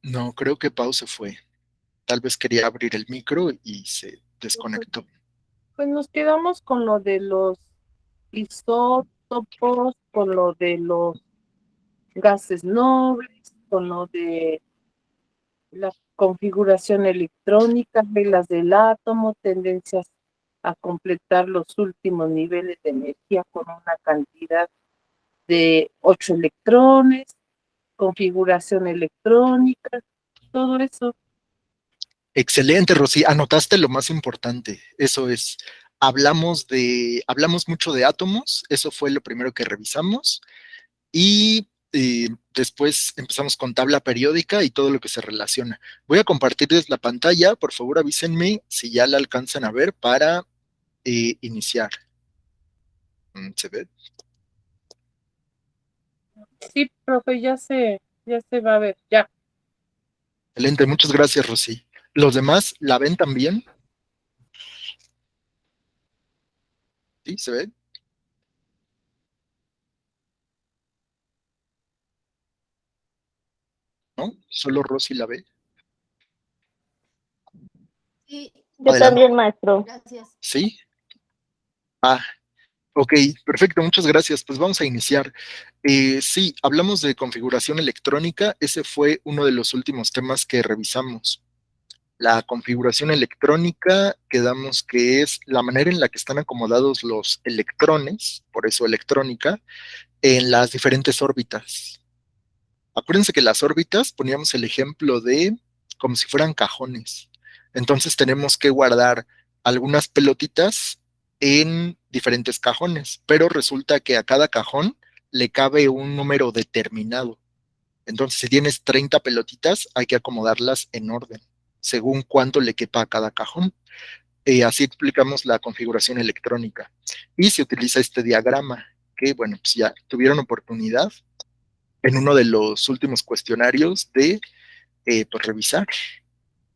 No, creo que Pau se fue. Tal vez quería abrir el micro y se Pues, desconectó. pues nos quedamos con lo de los isótopos, con lo de los gases nobles, con lo de la configuración electrónica, reglas del átomo, tendencias a completar los últimos niveles de energía con una cantidad de 8 electrones, configuración electrónica, todo eso. Excelente, Rosy. Anotaste lo más importante. Eso es, hablamos mucho de átomos. Eso fue lo primero que revisamos. Y después empezamos con tabla periódica y todo lo que se relaciona. Voy a compartirles la pantalla. Por favor, avísenme si ya la alcanzan a ver para iniciar. ¿Se ve? Sí, profe, ya se va a ver, ya. Excelente, muchas gracias, Rosy. ¿Los demás la ven también? ¿Sí? ¿Se ve? ¿No? ¿Solo Rosy la ve? Sí, yo Adelante. también, maestro. Gracias. ¿Sí? Ah, ok, perfecto, muchas gracias. Pues vamos a iniciar. Sí, hablamos de configuración electrónica. Ese fue uno de los últimos temas que revisamos. La configuración electrónica, quedamos que es la manera en la que están acomodados los electrones, por eso electrónica, en las diferentes órbitas. Acuérdense que las órbitas poníamos el ejemplo de como si fueran cajones. Entonces tenemos que guardar algunas pelotitas en diferentes cajones, pero resulta que a cada cajón le cabe un número determinado. Entonces, si tienes 30 pelotitas, hay que acomodarlas en orden, según cuánto le quepa a cada cajón. Así explicamos la configuración electrónica. Y se utiliza este diagrama, que bueno, pues ya tuvieron oportunidad en uno de los últimos cuestionarios de pues, revisar,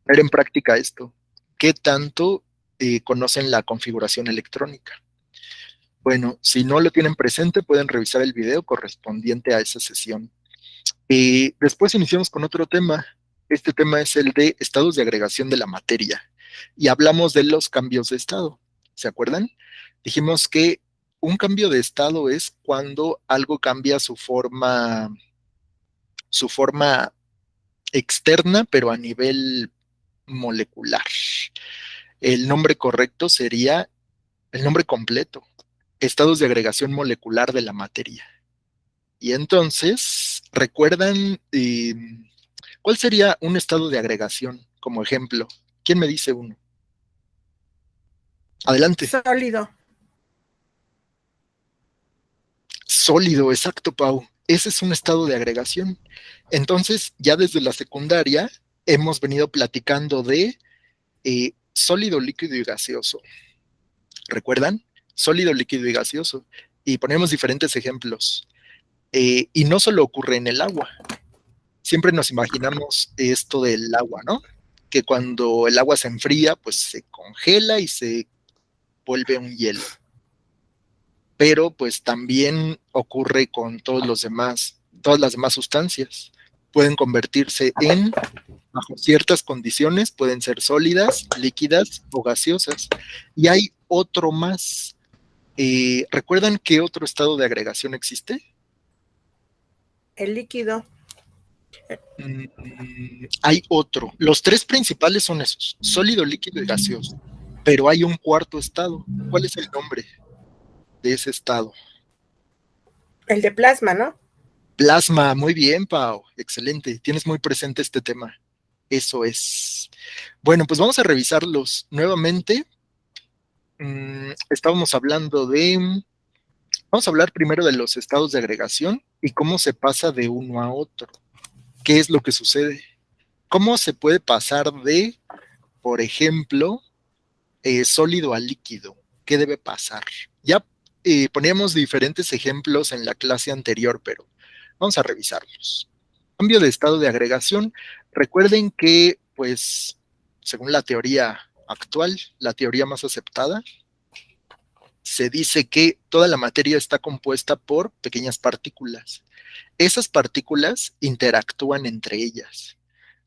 poner en práctica esto. ¿Qué tanto conocen la configuración electrónica? Bueno, si no lo tienen presente, pueden revisar el video correspondiente a esa sesión. Después iniciamos con otro tema. Este tema es el de estados de agregación de la materia. Y hablamos de los cambios de estado. ¿Se acuerdan? Dijimos que un cambio de estado es cuando algo cambia su forma externa, pero a nivel molecular. El nombre correcto sería el nombre completo, estados de agregación molecular de la materia. Y entonces, ¿recuerdan cuál sería un estado de agregación como ejemplo? ¿Quién me dice uno? Adelante. Sólido. Sólido, exacto, Pau. Ese es un estado de agregación. Entonces, ya desde la secundaria hemos venido platicando de sólido, líquido y gaseoso. ¿Recuerdan? Sólido, líquido y gaseoso. Y ponemos diferentes ejemplos. Y no solo ocurre en el agua. Siempre nos imaginamos esto del agua, ¿no? Que cuando el agua se enfría, pues se congela y se vuelve un hielo. Pero pues también ocurre con todas las demás sustancias. Pueden convertirse bajo ciertas condiciones, pueden ser sólidas, líquidas o gaseosas. Y hay otro más. ¿Recuerdan qué otro estado de agregación existe? El líquido. Hay otro. Los tres principales son esos, sólido, líquido y gaseoso. Pero hay un cuarto estado. ¿Cuál es el nombre de ese estado? El de plasma, ¿no? Plasma. Muy bien, Pau. Excelente. Tienes muy presente este tema. Eso es. Bueno, pues vamos a revisarlos nuevamente. Estábamos hablando vamos a hablar primero de los estados de agregación y cómo se pasa de uno a otro. ¿Qué es lo que sucede? ¿Cómo se puede pasar de, por ejemplo, sólido a líquido? ¿Qué debe pasar? Ya poníamos diferentes ejemplos en la clase anterior, pero vamos a revisarlos. Cambio de estado de agregación. Recuerden que, pues, según la teoría actual, la teoría más aceptada, se dice que toda la materia está compuesta por pequeñas partículas. Esas partículas interactúan entre ellas.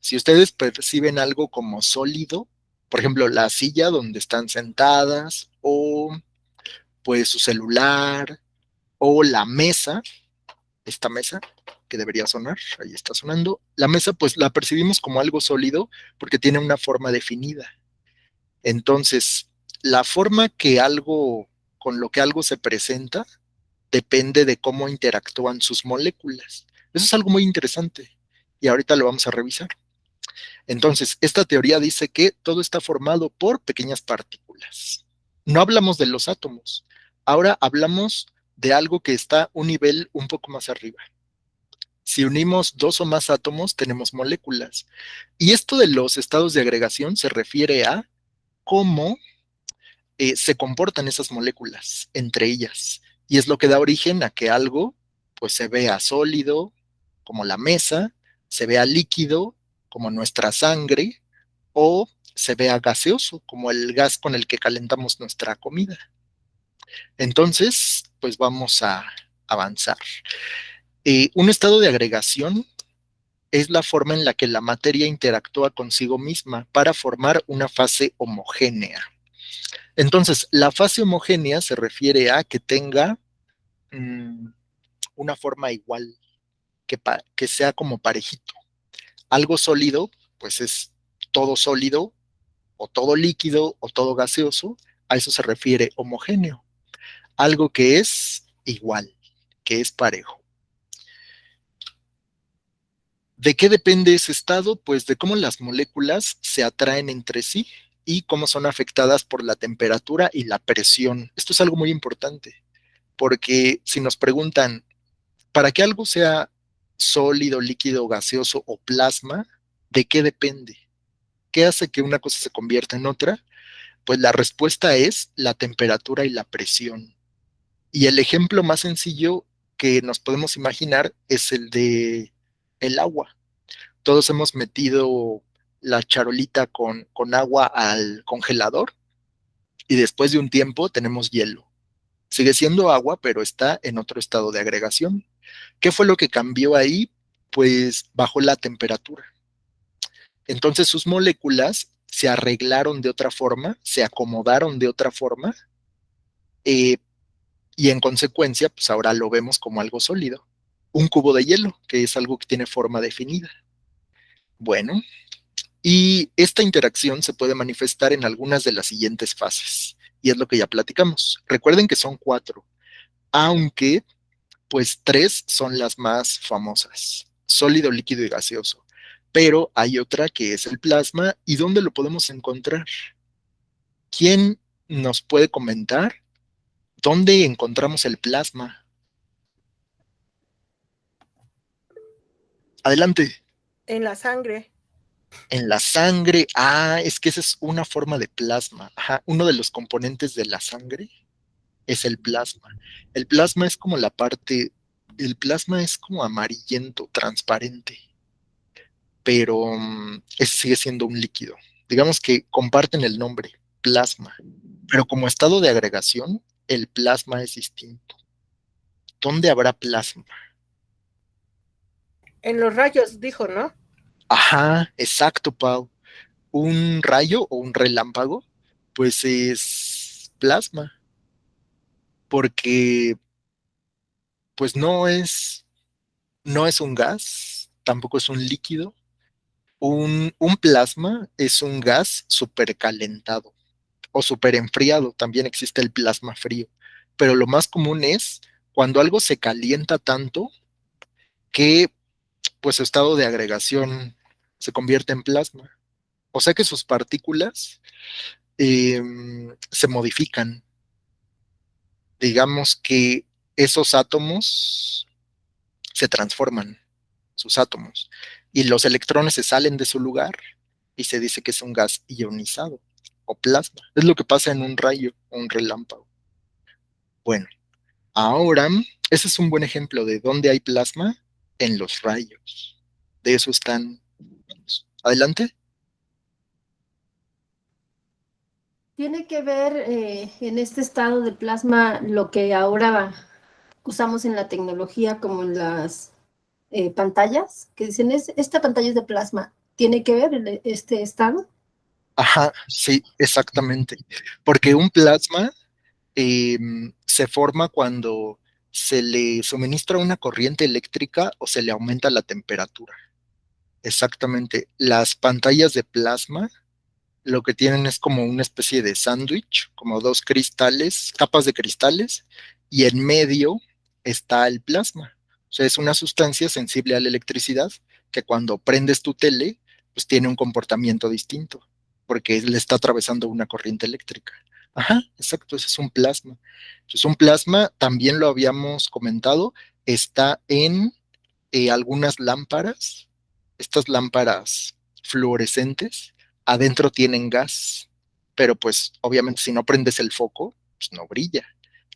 Si ustedes perciben algo como sólido, por ejemplo, la silla donde están sentadas, o pues su celular, o la mesa, esta mesa que debería sonar, ahí está sonando, la mesa pues la percibimos como algo sólido porque tiene una forma definida. Entonces, la forma que algo, con lo que algo se presenta, depende de cómo interactúan sus moléculas. Eso es algo muy interesante y ahorita lo vamos a revisar. Entonces, esta teoría dice que todo está formado por pequeñas partículas. No hablamos de los átomos, ahora hablamos de algo que está un nivel un poco más arriba. Si unimos dos o más átomos, tenemos moléculas. Y esto de los estados de agregación se refiere a cómo se comportan esas moléculas entre ellas. Y es lo que da origen a que algo pues se vea sólido, como la mesa, se vea líquido, como nuestra sangre, o se vea gaseoso, como el gas con el que calentamos nuestra comida. Entonces, pues vamos a avanzar. Un estado de agregación es la forma en la que la materia interactúa consigo misma para formar una fase homogénea. Entonces, la fase homogénea se refiere a que tenga una forma igual, que sea como parejito. Algo sólido, pues es todo sólido, o todo líquido, o todo gaseoso. A eso se refiere homogéneo. Algo que es igual, que es parejo. ¿De qué depende ese estado? Pues de cómo las moléculas se atraen entre sí y cómo son afectadas por la temperatura y la presión. Esto es algo muy importante, porque si nos preguntan, ¿para que algo sea sólido, líquido, gaseoso o plasma? ¿De qué depende? ¿Qué hace que una cosa se convierta en otra? Pues la respuesta es la temperatura y la presión. Y el ejemplo más sencillo que nos podemos imaginar es el de el agua. Todos hemos metido la charolita con agua al congelador y después de un tiempo tenemos hielo. Sigue siendo agua, pero está en otro estado de agregación. ¿Qué fue lo que cambió ahí? Pues bajó la temperatura. Entonces sus moléculas se arreglaron de otra forma, se acomodaron de otra forma, eh, y en consecuencia, pues ahora lo vemos como algo sólido. Un cubo de hielo, que es algo que tiene forma definida. Bueno, y esta interacción se puede manifestar en algunas de las siguientes fases, y es lo que ya platicamos. Recuerden que son 4, aunque pues 3 son las más famosas: sólido, líquido y gaseoso. Pero hay otra que es el plasma. ¿Y dónde lo podemos encontrar? ¿Quién nos puede comentar dónde encontramos el plasma? Adelante. En la sangre. En la sangre. Ah, es que esa es una forma de plasma. Ajá, uno de los componentes de la sangre es el plasma. El plasma es como la parte, el plasma es como amarillento, transparente, pero ese sigue siendo un líquido. Digamos que comparten el nombre, plasma, pero como estado de agregación, el plasma es distinto. ¿Dónde habrá plasma? En los rayos, dijo, ¿no? Ajá, exacto, Pau. Un rayo o un relámpago, pues es plasma, porque pues no es un gas, tampoco es un líquido. Un plasma es un gas supercalentado o superenfriado. También existe el plasma frío. Pero lo más común es cuando algo se calienta tanto que pues su estado de agregación se convierte en plasma. O sea que sus partículas se modifican. Digamos que esos átomos se transforman, sus átomos, y los electrones se salen de su lugar y se dice que es un gas ionizado o plasma. Es lo que pasa en un rayo o un relámpago. Bueno, ahora, ese es un buen ejemplo de dónde hay plasma: en los rayos. De eso están. Adelante. ¿Tiene que ver en este estado de plasma lo que ahora usamos en la tecnología como en las pantallas? Que dicen, esta pantalla es de plasma. tiene que ver este estado. Ajá, sí, exactamente. Porque un plasma se forma cuando se le suministra una corriente eléctrica o se le aumenta la temperatura. Exactamente. Las pantallas de plasma lo que tienen es como una especie de sándwich, como dos cristales, capas de cristales, y en medio está el plasma. O sea, es una sustancia sensible a la electricidad que cuando prendes tu tele, pues tiene un comportamiento distinto, porque le está atravesando una corriente eléctrica. Ajá, exacto, ese es un plasma. Entonces, un plasma, también lo habíamos comentado, está en algunas lámparas, estas lámparas fluorescentes, adentro tienen gas, pero pues obviamente si no prendes el foco, pues no brilla.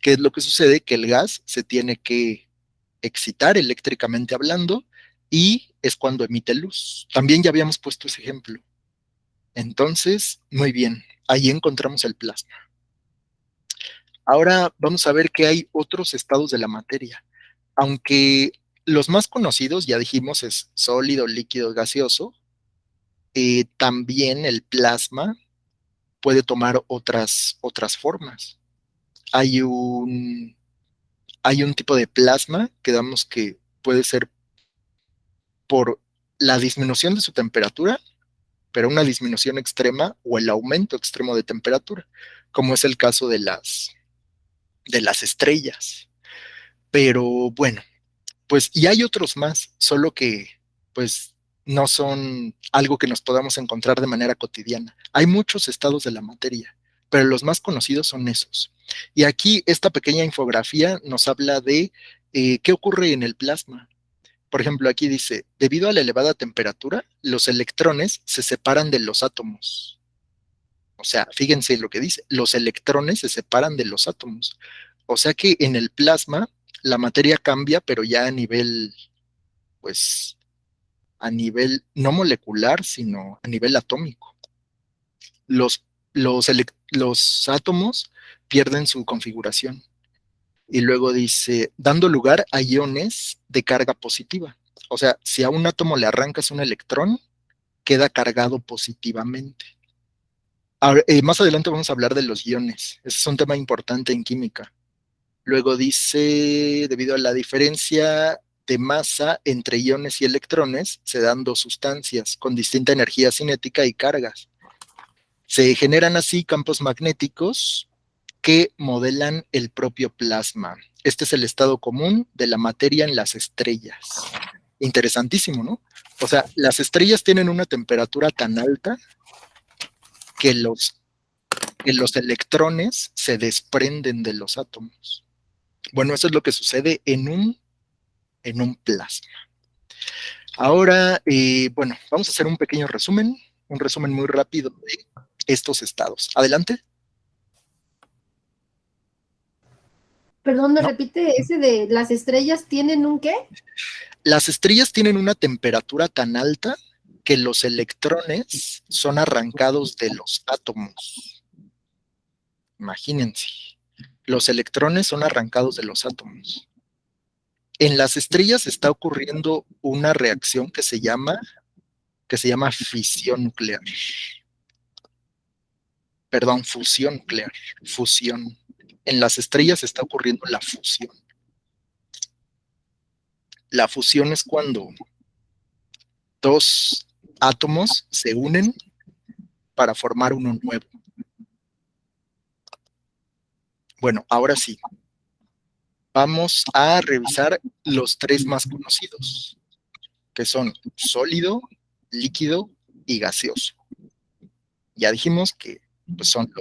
¿Qué es lo que sucede? Que el gas se tiene que excitar eléctricamente hablando y es cuando emite luz. También ya habíamos puesto ese ejemplo. Entonces, muy bien, ahí encontramos el plasma. Ahora vamos a ver que hay otros estados de la materia. Aunque los más conocidos, ya dijimos, es sólido, líquido, gaseoso, también el plasma puede tomar otras formas. Hay un, hay un tipo de plasma que damos que puede ser por la disminución de su temperatura, pero una disminución extrema o el aumento extremo de temperatura, como es el caso de las estrellas. Pero bueno, pues, y hay otros más, solo que, pues, no son algo que nos podamos encontrar de manera cotidiana. Hay muchos estados de la materia, pero los más conocidos son esos. Y aquí esta pequeña infografía nos habla de qué ocurre en el plasma. Por ejemplo, aquí dice, debido a la elevada temperatura, los electrones se separan de los átomos. O sea, fíjense lo que dice, los electrones se separan de los átomos. O sea que en el plasma la materia cambia, pero ya a nivel, pues, a nivel no molecular, sino a nivel atómico. Los átomos pierden su configuración. Y luego dice, dando lugar a iones de carga positiva. O sea, si a un átomo le arrancas un electrón, queda cargado positivamente. Ahora, más adelante vamos a hablar de los iones. Ese es un tema importante en química. Luego dice, debido a la diferencia de masa entre iones y electrones, se dan dos sustancias con distinta energía cinética y cargas. Se generan así campos magnéticos que modelan el propio plasma. Este es el estado común de la materia en las estrellas. Interesantísimo, ¿no? O sea, las estrellas tienen una temperatura tan alta que los electrones se desprenden de los átomos. Bueno, eso es lo que sucede en un plasma. Ahora, bueno, vamos a hacer un pequeño resumen, un resumen muy rápido de estos estados. Adelante. Perdón, ¿me ¿No? repite ese de las estrellas tienen un qué? Las estrellas tienen una temperatura tan alta que los electrones son arrancados de los átomos. Imagínense, los electrones son arrancados de los átomos. En las estrellas está ocurriendo una reacción que se llama fisión nuclear. Perdón, fusión nuclear. Fusión. En las estrellas está ocurriendo la fusión. La fusión es cuando dos átomos se unen para formar uno nuevo. Bueno, ahora sí. Vamos a revisar los tres más conocidos, que son sólido, líquido y gaseoso. Ya dijimos que pues, son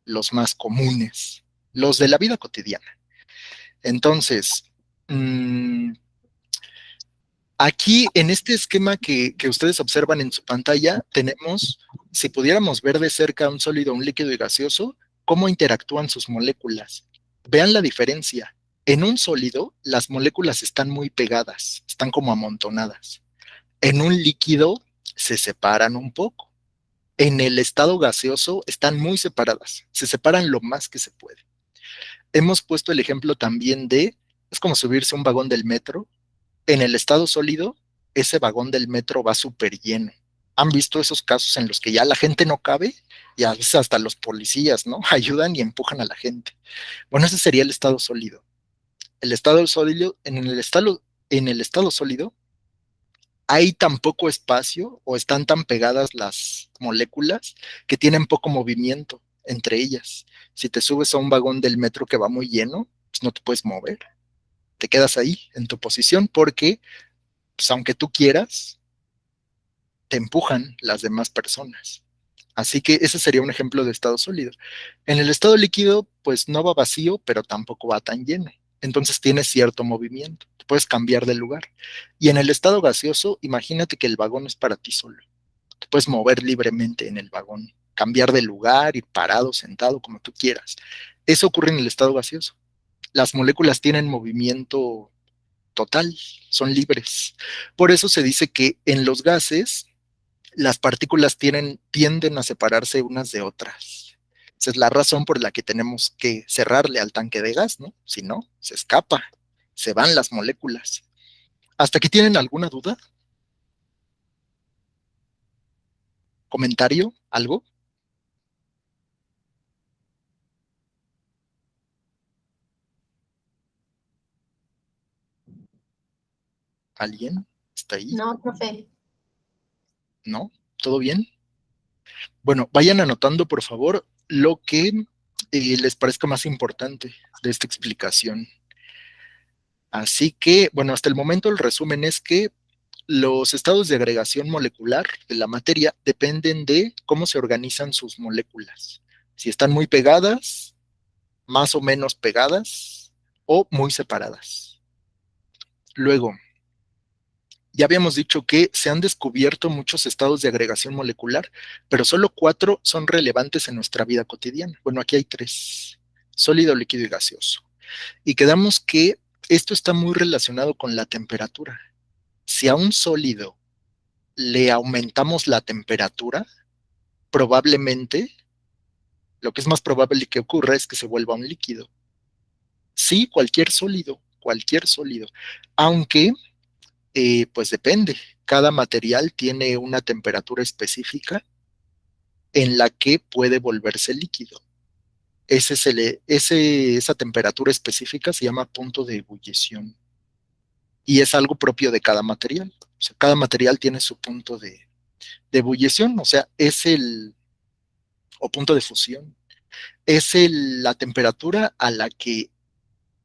los más comunes, los de la vida cotidiana. Entonces, aquí en este esquema que ustedes observan en su pantalla, tenemos, si pudiéramos ver de cerca un sólido, un líquido y gaseoso, cómo interactúan sus moléculas. Vean la diferencia. En un sólido, las moléculas están muy pegadas, están como amontonadas. En un líquido, se separan un poco. En el estado gaseoso, están muy separadas, se separan lo más que se puede. Hemos puesto el ejemplo también es como subirse a un vagón del metro. En el estado sólido ese vagón del metro va súper lleno. ¿Han visto esos casos en los que ya la gente no cabe? Y a veces hasta los policías, ¿no? Ayudan y empujan a la gente. Bueno, ese sería el estado sólido. El estado sólido, en el estado sólido, hay tan poco espacio o están tan pegadas las moléculas que tienen poco movimiento entre ellas. Si te subes a un vagón del metro que va muy lleno, pues no te puedes mover. Te quedas ahí en tu posición porque, pues, aunque tú quieras, te empujan las demás personas. Así que ese sería un ejemplo de estado sólido. En el estado líquido, pues no va vacío, pero tampoco va tan lleno. Entonces tiene cierto movimiento. Te puedes cambiar de lugar. Y en el estado gaseoso, imagínate que el vagón es para ti solo. Te puedes mover libremente en el vagón, cambiar de lugar, ir parado, sentado, como tú quieras. Eso ocurre en el estado gaseoso. Las moléculas tienen movimiento total, son libres. Por eso se dice que en los gases las partículas tienden a separarse unas de otras. Esa es la razón por la que tenemos que cerrarle al tanque de gas, ¿no? Si no, se escapa, se van las moléculas. ¿Hasta aquí tienen alguna duda? ¿Comentario? ¿Algo? ¿Alguien? ¿Está ahí? No, profe. ¿No? ¿Todo bien? Bueno, vayan anotando, por favor, lo que les parezca más importante de esta explicación. Así que, bueno, hasta el momento el resumen es que los estados de agregación molecular de la materia dependen de cómo se organizan sus moléculas. Si están muy pegadas, más o menos pegadas o muy separadas. Luego, ya habíamos dicho que se han descubierto muchos estados de agregación molecular, pero solo 4 son relevantes en nuestra vida cotidiana. Bueno, aquí hay 3, sólido, líquido y gaseoso. Y quedamos que esto está muy relacionado con la temperatura. Si a un sólido le aumentamos la temperatura, probablemente, lo que es más probable que ocurra es que se vuelva un líquido. Sí, cualquier sólido. Aunque, pues depende. Cada material tiene una temperatura específica en la que puede volverse líquido. Esa temperatura específica se llama punto de ebullición y es algo propio de cada material. O sea, cada material tiene su punto de ebullición, o sea, o punto de fusión. La temperatura a la que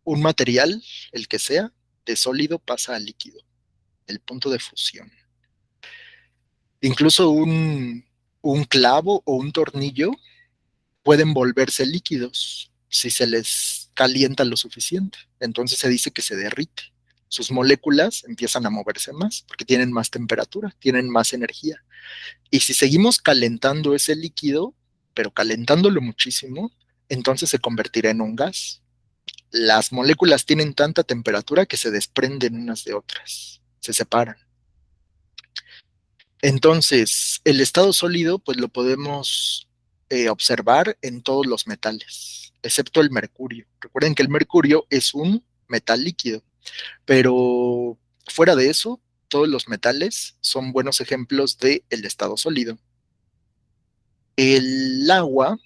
un material, el que sea, de sólido pasa a líquido, el punto de fusión. Incluso un clavo o un tornillo pueden volverse líquidos si se les calienta lo suficiente. Entonces se dice que se derrite. Sus moléculas empiezan a moverse más porque tienen más temperatura, tienen más energía. Y si seguimos calentando ese líquido, pero calentándolo muchísimo, entonces se convertirá en un gas. Las moléculas tienen tanta temperatura que se desprenden unas de otras, se separan. Entonces, el estado sólido, pues lo podemos observar en todos los metales, excepto el mercurio. Recuerden que el mercurio es un metal líquido, pero fuera de eso, todos los metales son buenos ejemplos del estado sólido. El agua,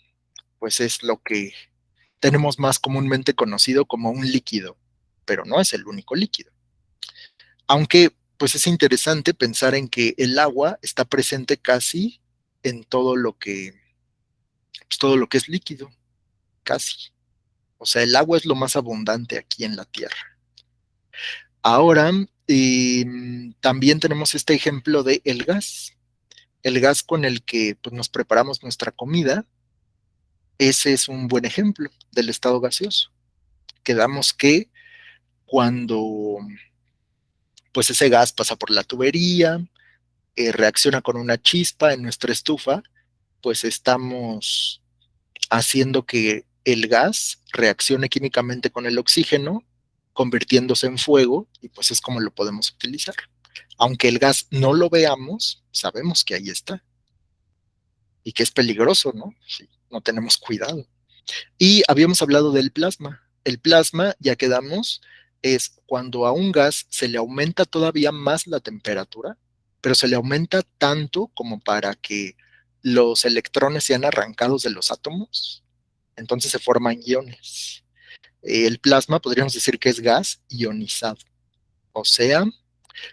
pues es lo que tenemos más comúnmente conocido como un líquido, pero no es el único líquido. Aunque, pues es interesante pensar en que el agua está presente casi en todo lo que es líquido, casi. O sea, el agua es lo más abundante aquí en la Tierra. Ahora, también tenemos este ejemplo de el gas. El gas con el que pues, nos preparamos nuestra comida, ese es un buen ejemplo del estado gaseoso. Quedamos que cuando pues ese gas pasa por la tubería, reacciona con una chispa en nuestra estufa, pues estamos haciendo que el gas reaccione químicamente con el oxígeno, convirtiéndose en fuego, y pues es como lo podemos utilizar. Aunque el gas no lo veamos, sabemos que ahí está y que es peligroso, ¿no? Si no tenemos cuidado. Y habíamos hablado del plasma. El plasma, ya quedamos, es cuando a un gas se le aumenta todavía más la temperatura, pero se le aumenta tanto como para que los electrones sean arrancados de los átomos, entonces se forman iones. El plasma podríamos decir que es gas ionizado, o sea,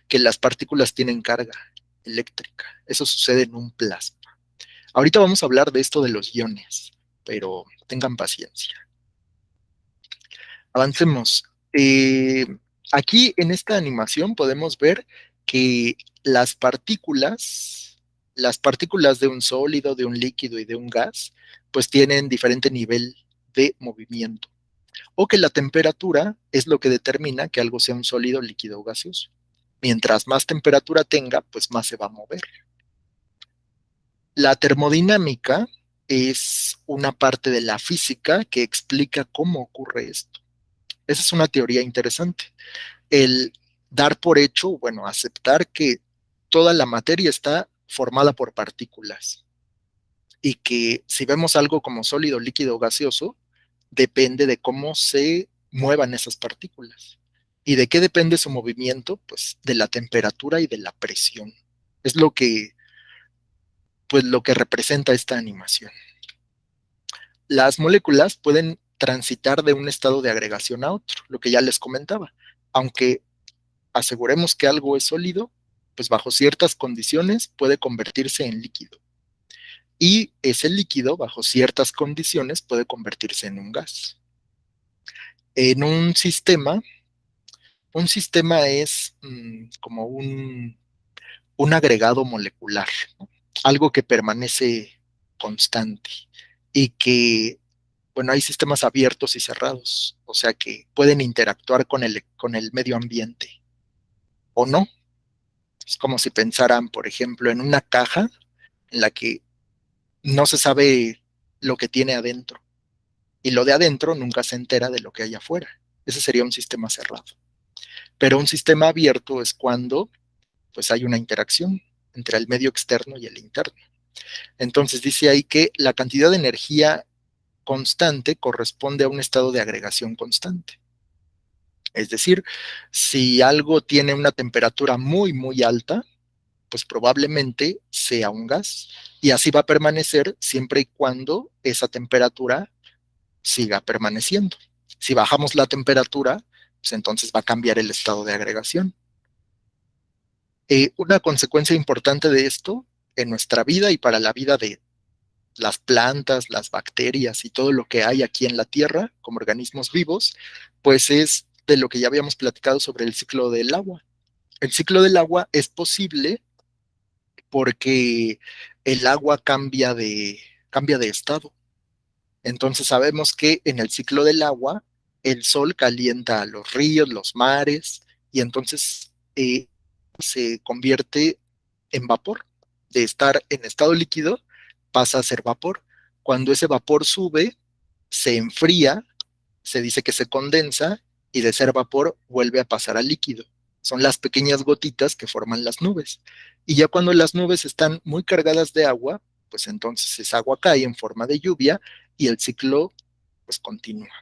que las partículas tienen carga eléctrica. Eso sucede en un plasma. Ahorita vamos a hablar de esto de los iones, pero tengan paciencia. Avancemos. Aquí en esta animación podemos ver que las partículas de un sólido, de un líquido y de un gas, pues tienen diferente nivel de movimiento, o que la temperatura es lo que determina que algo sea un sólido, líquido o gaseoso. Mientras más temperatura tenga, pues más se va a mover. La termodinámica es una parte de la física que explica cómo ocurre esto. Esa es una teoría interesante. El dar por hecho, bueno, aceptar que toda la materia está formada por partículas y que si vemos algo como sólido, líquido o gaseoso, depende de cómo se muevan esas partículas. ¿Y de qué depende su movimiento? Pues de la temperatura y de la presión. Es lo que representa esta animación. Las moléculas pueden transitar de un estado de agregación a otro, lo que ya les comentaba. Aunque aseguremos que algo es sólido, pues bajo ciertas condiciones puede convertirse en líquido. Y ese líquido, bajo ciertas condiciones, puede convertirse en un gas. En un sistema es como un agregado molecular, ¿no? Algo que permanece constante y que, bueno, hay sistemas abiertos y cerrados, o sea que pueden interactuar con el medio ambiente o no. Es como si pensaran, por ejemplo, en una caja en la que no se sabe lo que tiene adentro y lo de adentro nunca se entera de lo que hay afuera. Ese sería un sistema cerrado. Pero un sistema abierto es cuando pues hay una interacción entre el medio externo y el interno. Entonces dice ahí que la cantidad de energía constante corresponde a un estado de agregación constante. Es decir, si algo tiene una temperatura muy, muy alta, pues probablemente sea un gas. Y así va a permanecer siempre y cuando esa temperatura siga permaneciendo. Si bajamos la temperatura, pues entonces va a cambiar el estado de agregación. Una consecuencia importante de esto en nuestra vida y para la vida de las plantas, las bacterias y todo lo que hay aquí en la Tierra como organismos vivos, pues es de lo que ya habíamos platicado sobre el ciclo del agua. El ciclo del agua es posible porque el agua cambia de estado. Entonces sabemos que en el ciclo del agua, el sol calienta a los ríos, los mares, y entonces se convierte en vapor. De estar en estado líquido, pasa a ser vapor. Cuando ese vapor sube, se enfría, se dice que se condensa, y de ser vapor vuelve a pasar a líquido. Son las pequeñas gotitas que forman las nubes. Y ya cuando las nubes están muy cargadas de agua, pues entonces esa agua cae en forma de lluvia y el ciclo pues continúa.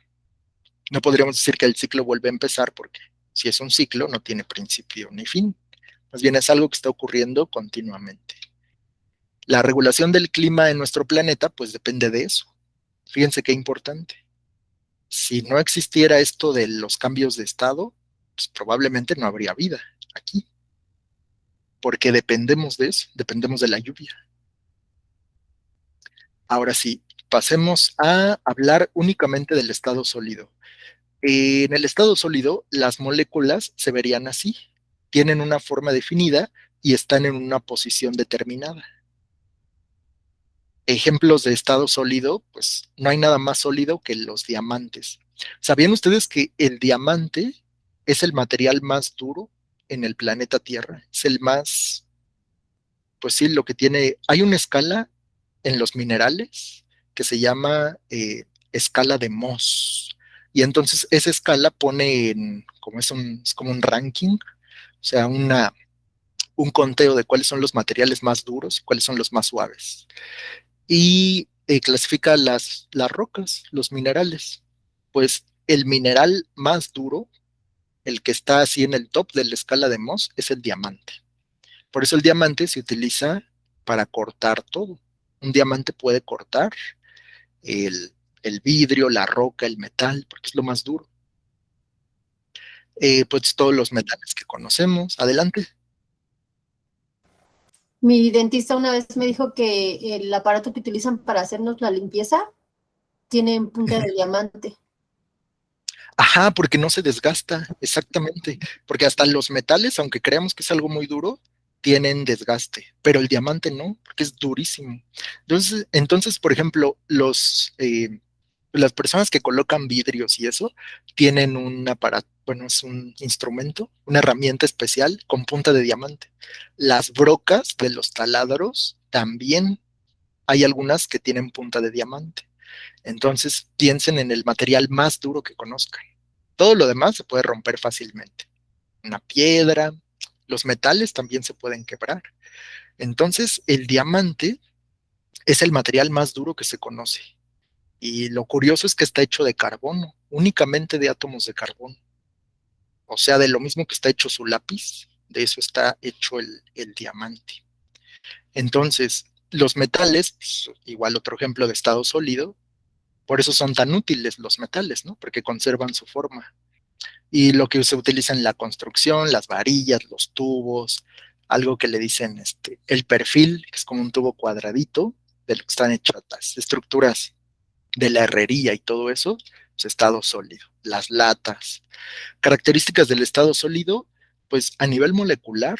No podríamos decir que el ciclo vuelve a empezar porque si es un ciclo no tiene principio ni fin. Más bien es algo que está ocurriendo continuamente. La regulación del clima en nuestro planeta pues depende de eso. Fíjense qué importante. Si no existiera esto de los cambios de estado, pues probablemente no habría vida aquí, porque dependemos de eso, dependemos de la lluvia. Ahora sí, pasemos a hablar únicamente del estado sólido. En el estado sólido, las moléculas se verían así, tienen una forma definida y están en una posición determinada. Ejemplos de estado sólido, pues no hay nada más sólido que los diamantes. ¿Sabían ustedes que el diamante es el material más duro en el planeta Tierra? Es el más, pues sí, lo que tiene, hay una escala en los minerales que se llama escala de Mohs. Y entonces esa escala pone como es como un ranking, o sea, un conteo de cuáles son los materiales más duros y cuáles son los más suaves. Y clasifica las rocas, los minerales. Pues el mineral más duro el que está así en el top de la escala de Mohs, es el diamante. Por eso el diamante se utiliza para cortar todo. Un diamante puede cortar el, el vidrio, la roca, el metal, porque es lo más duro. Pues todos los metales que conocemos. Adelante. Mi dentista una vez me dijo que el aparato que utilizan para hacernos la limpieza tiene punta de diamante. Ajá, porque no se desgasta, exactamente. Porque hasta los metales, aunque creamos que es algo muy duro, tienen desgaste, pero el diamante no, porque es durísimo. Entonces, por ejemplo, las personas que colocan vidrios y eso, tienen un aparato, bueno, es un instrumento, una herramienta especial con punta de diamante. Las brocas de los taladros también hay algunas que tienen punta de diamante. Entonces, piensen en el material más duro que conozcan. Todo lo demás se puede romper fácilmente. Una piedra, los metales también se pueden quebrar. Entonces, el diamante es el material más duro que se conoce. Y lo curioso es que está hecho de carbono, únicamente de átomos de carbono. O sea, de lo mismo que está hecho su lápiz, de eso está hecho el diamante. Entonces, los metales, pues, igual otro ejemplo de estado sólido, por eso son tan útiles los metales, ¿no? Porque conservan su forma. Y lo que se utiliza en la construcción, las varillas, los tubos, algo que le dicen el perfil, que es como un tubo cuadradito, de lo que están hechas las estructuras de la herrería y todo eso, pues estado sólido. Las latas. Características del estado sólido, pues a nivel molecular,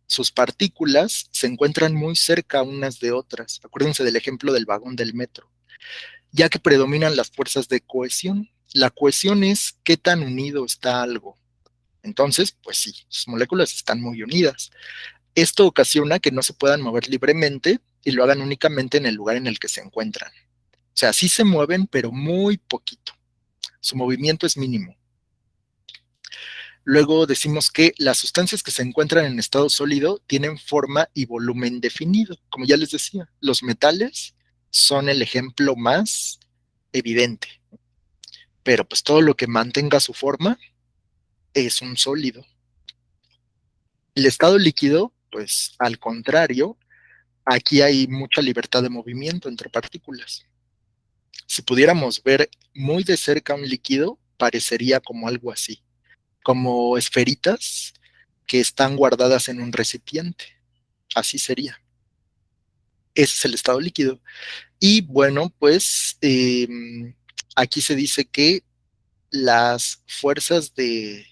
sus partículas se encuentran muy cerca unas de otras. Acuérdense del ejemplo del vagón del metro, ya que predominan las fuerzas de cohesión. La cohesión es qué tan unido está algo. Entonces, pues sí, sus moléculas están muy unidas. Esto ocasiona que no se puedan mover libremente y lo hagan únicamente en el lugar en el que se encuentran. O sea, sí se mueven, pero muy poquito. Su movimiento es mínimo. Luego decimos que las sustancias que se encuentran en estado sólido tienen forma y volumen definido. Como ya les decía, los metales son el ejemplo más evidente, pero pues todo lo que mantenga su forma es un sólido. El estado líquido, pues al contrario, aquí hay mucha libertad de movimiento entre partículas. Si pudiéramos ver muy de cerca un líquido, parecería como algo así, como esferitas que están guardadas en un recipiente. Así sería. Ese es el estado líquido. Y bueno, pues aquí se dice que las fuerzas de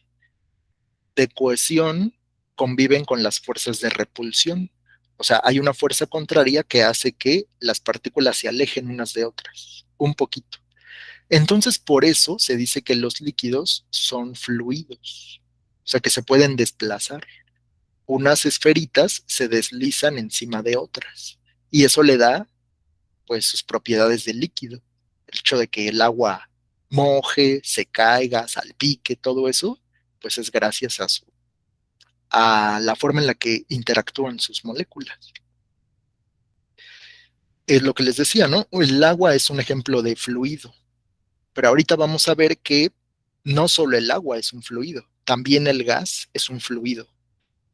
cohesión conviven con las fuerzas de repulsión. O sea, hay una fuerza contraria que hace que las partículas se alejen unas de otras, un poquito. Entonces, por eso se dice que los líquidos son fluidos, o sea, que se pueden desplazar. Unas esferitas se deslizan encima de otras y eso le da, pues, sus propiedades de líquido. El hecho de que el agua moje, se caiga, salpique, todo eso, pues es gracias a la forma en la que interactúan sus moléculas. Es lo que les decía, ¿no? El agua es un ejemplo de fluido, pero ahorita vamos a ver que no solo el agua es un fluido, también el gas es un fluido.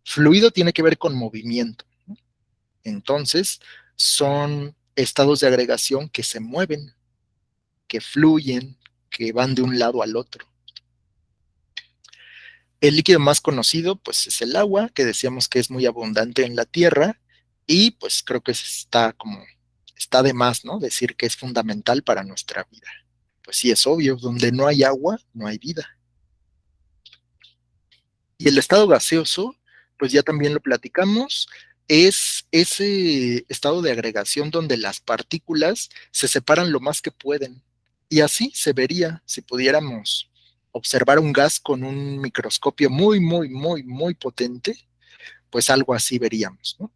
Fluido tiene que ver con movimiento. Entonces, son estados de agregación que se mueven, que fluyen, que van de un lado al otro. El líquido más conocido, pues, es el agua, que decíamos que es muy abundante en la Tierra, y pues creo que está de más, ¿no? Decir que es fundamental para nuestra vida. Pues sí, es obvio, donde no hay agua, no hay vida. Y el estado gaseoso, pues ya también lo platicamos, es ese estado de agregación donde las partículas se separan lo más que pueden. Y así se vería si pudiéramos observar un gas con un microscopio muy, muy, muy, muy potente, pues algo así veríamos, ¿no?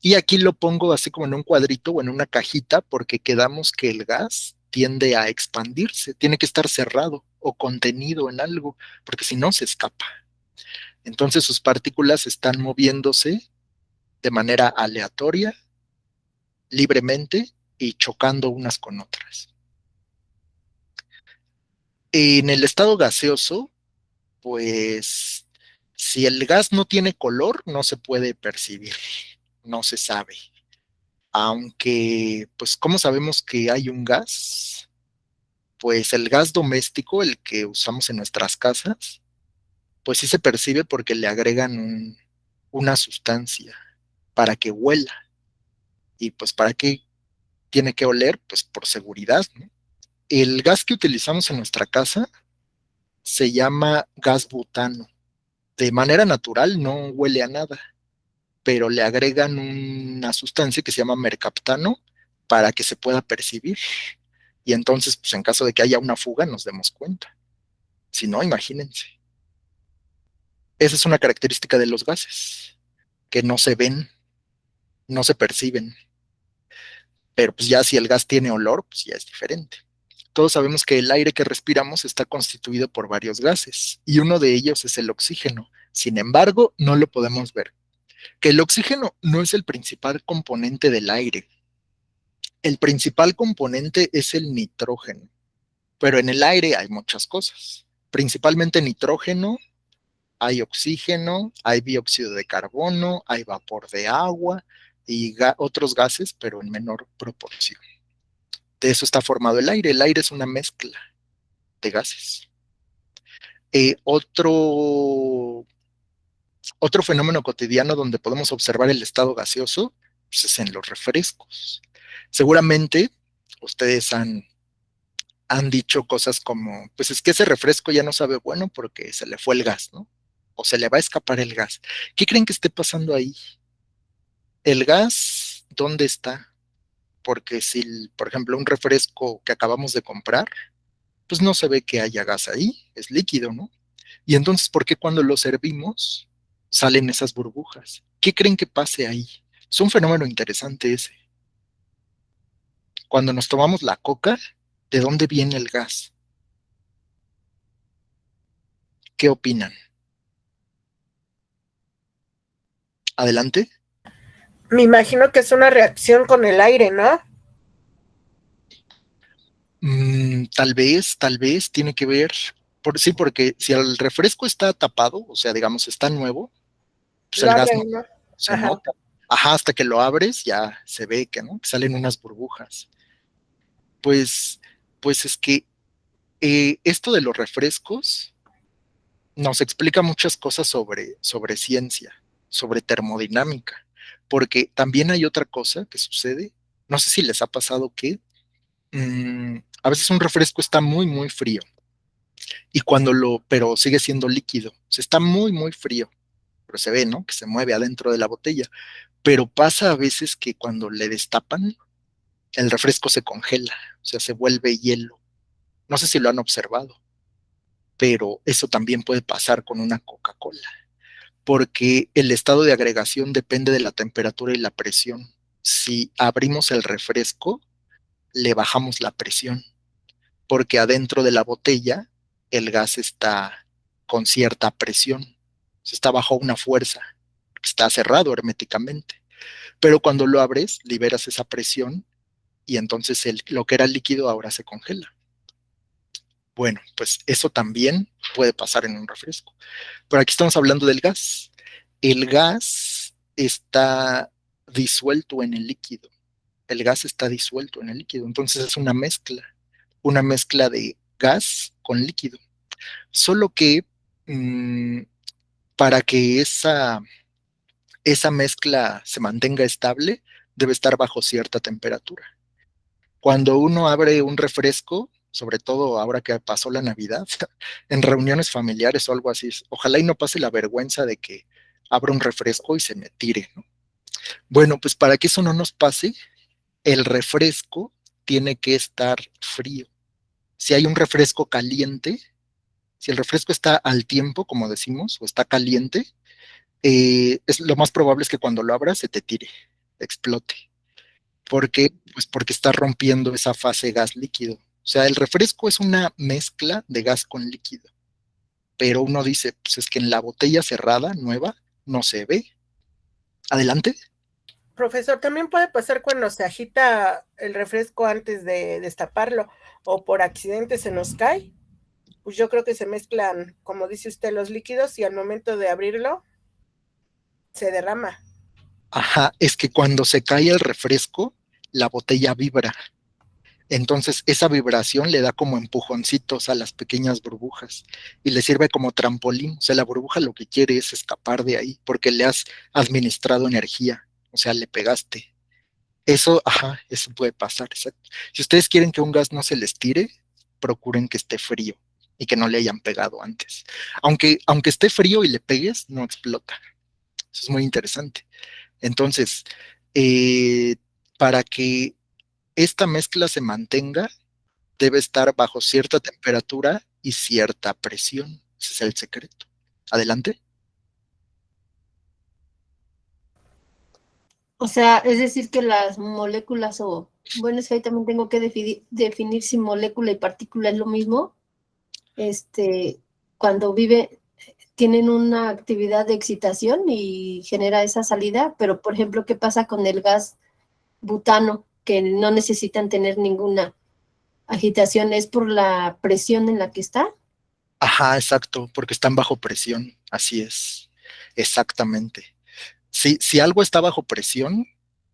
Y aquí lo pongo así como en un cuadrito o en una cajita porque quedamos que el gas tiende a expandirse, tiene que estar cerrado o contenido en algo, porque si no se escapa. Entonces sus partículas están moviéndose de manera aleatoria, libremente y chocando unas con otras. En el estado gaseoso, Pues si el gas no tiene color, no se puede percibir, no se sabe. Aunque, pues, ¿cómo sabemos que hay un gas? Pues el gas doméstico, el que usamos en nuestras casas, pues sí se percibe porque le agregan una sustancia para que huela. Y pues, ¿para qué tiene que oler? Pues por seguridad, ¿no? El gas que utilizamos en nuestra casa se llama gas butano. De manera natural no huele a nada, pero le agregan una sustancia que se llama mercaptano para que se pueda percibir. Y entonces, pues en caso de que haya una fuga, nos demos cuenta. Si no, imagínense. Esa es una característica de los gases, que no se ven, no se perciben. Pero pues ya si el gas tiene olor, pues ya es diferente. Todos sabemos que el aire que respiramos está constituido por varios gases y uno de ellos es el oxígeno. Sin embargo, no lo podemos ver. Que el oxígeno no es el principal componente del aire. El principal componente es el nitrógeno, pero en el aire hay muchas cosas. Principalmente nitrógeno, hay oxígeno, hay dióxido de carbono, hay vapor de agua y otros gases, pero en menor proporción. De eso está formado el aire. El aire es una mezcla de gases. Otro fenómeno cotidiano donde podemos observar el estado gaseoso pues, es en los refrescos. Seguramente ustedes han dicho cosas como, pues es que ese refresco ya no sabe bueno porque se le fue el gas, ¿no? O se le va a escapar el gas. ¿Qué creen que esté pasando ahí? ¿El gas dónde está? Porque si, por ejemplo, un refresco que acabamos de comprar, pues no se ve que haya gas ahí, es líquido, ¿no? Y entonces, ¿por qué cuando lo servimos salen esas burbujas? ¿Qué creen que pase ahí? Es un fenómeno interesante ese. Cuando nos tomamos la coca, ¿de dónde viene el gas? ¿Qué opinan? Adelante. Me imagino que es una reacción con el aire, ¿no? Tal vez tiene que ver, sí, porque si el refresco está tapado, o sea, digamos, está nuevo, pues Lo el gas abre no uno. se Ajá. nota. Ajá, hasta que lo abres ya se ve que, ¿no? Que salen unas burbujas. Pues, pues es que esto de los refrescos nos explica muchas cosas sobre ciencia, sobre termodinámica, porque también hay otra cosa que sucede, no sé si les ha pasado que a veces un refresco está muy, muy frío y pero sigue siendo líquido, o sea, está muy, muy frío, pero se ve, ¿no? Que se mueve adentro de la botella, pero pasa a veces que cuando le destapan, el refresco se congela, o sea, se vuelve hielo. No sé si lo han observado, pero eso también puede pasar con una Coca-Cola, porque el estado de agregación depende de la temperatura y la presión. Si abrimos el refresco, le bajamos la presión, porque adentro de la botella el gas está con cierta presión, está bajo una fuerza, está cerrado herméticamente. Pero cuando lo abres, liberas esa presión y entonces lo que era líquido ahora se congela. Bueno, pues eso también puede pasar en un refresco. Pero aquí estamos hablando del gas. El gas está disuelto en el líquido. El gas está disuelto en el líquido. Entonces es una mezcla de gas con líquido. Solo que mmm, para que esa mezcla se mantenga estable, debe estar bajo cierta temperatura. Cuando uno abre un refresco, sobre todo ahora que pasó la Navidad, en reuniones familiares o algo así, ojalá y no pase la vergüenza de que abra un refresco y se me tire, ¿no? Bueno, pues para que eso no nos pase, el refresco tiene que estar frío. Si hay un refresco caliente, si el refresco está al tiempo, como decimos, o está caliente, lo más probable es que cuando lo abras se te tire, explote. ¿Por qué? Pues porque está rompiendo esa fase gas líquido. O sea, el refresco es una mezcla de gas con líquido, pero uno dice, pues es que en la botella cerrada, nueva, no se ve. Adelante. Profesor, también puede pasar cuando se agita el refresco antes de destaparlo o por accidente se nos cae. pues yo creo que se mezclan, como dice usted, los líquidos y al momento de abrirlo se derrama. Ajá, es que cuando se cae el refresco, la botella vibra. Entonces esa vibración le da como empujoncitos a las pequeñas burbujas y le sirve como trampolín. O sea, la burbuja lo que quiere es escapar de ahí porque le has administrado energía, o sea, le pegaste. Eso, ajá, eso puede pasar, exacto. Si ustedes quieren que un gas no se les tire, procuren que esté frío y que no le hayan pegado antes. Aunque esté frío y le pegues, no explota. Eso es muy interesante. Entonces, eh, para que esta mezcla se mantenga, debe estar bajo cierta temperatura y cierta presión. Ese es el secreto. Adelante. O sea, es decir que las moléculas bueno, es que ahí también tengo que definir si molécula y partícula es lo mismo. Cuando tienen una actividad de excitación y genera esa salida, pero por ejemplo, ¿qué pasa con el gas butano? Que no necesitan tener ninguna agitación, ¿es por la presión en la que está? Ajá, exacto, porque están bajo presión. Así es. Exactamente. Si algo está bajo presión,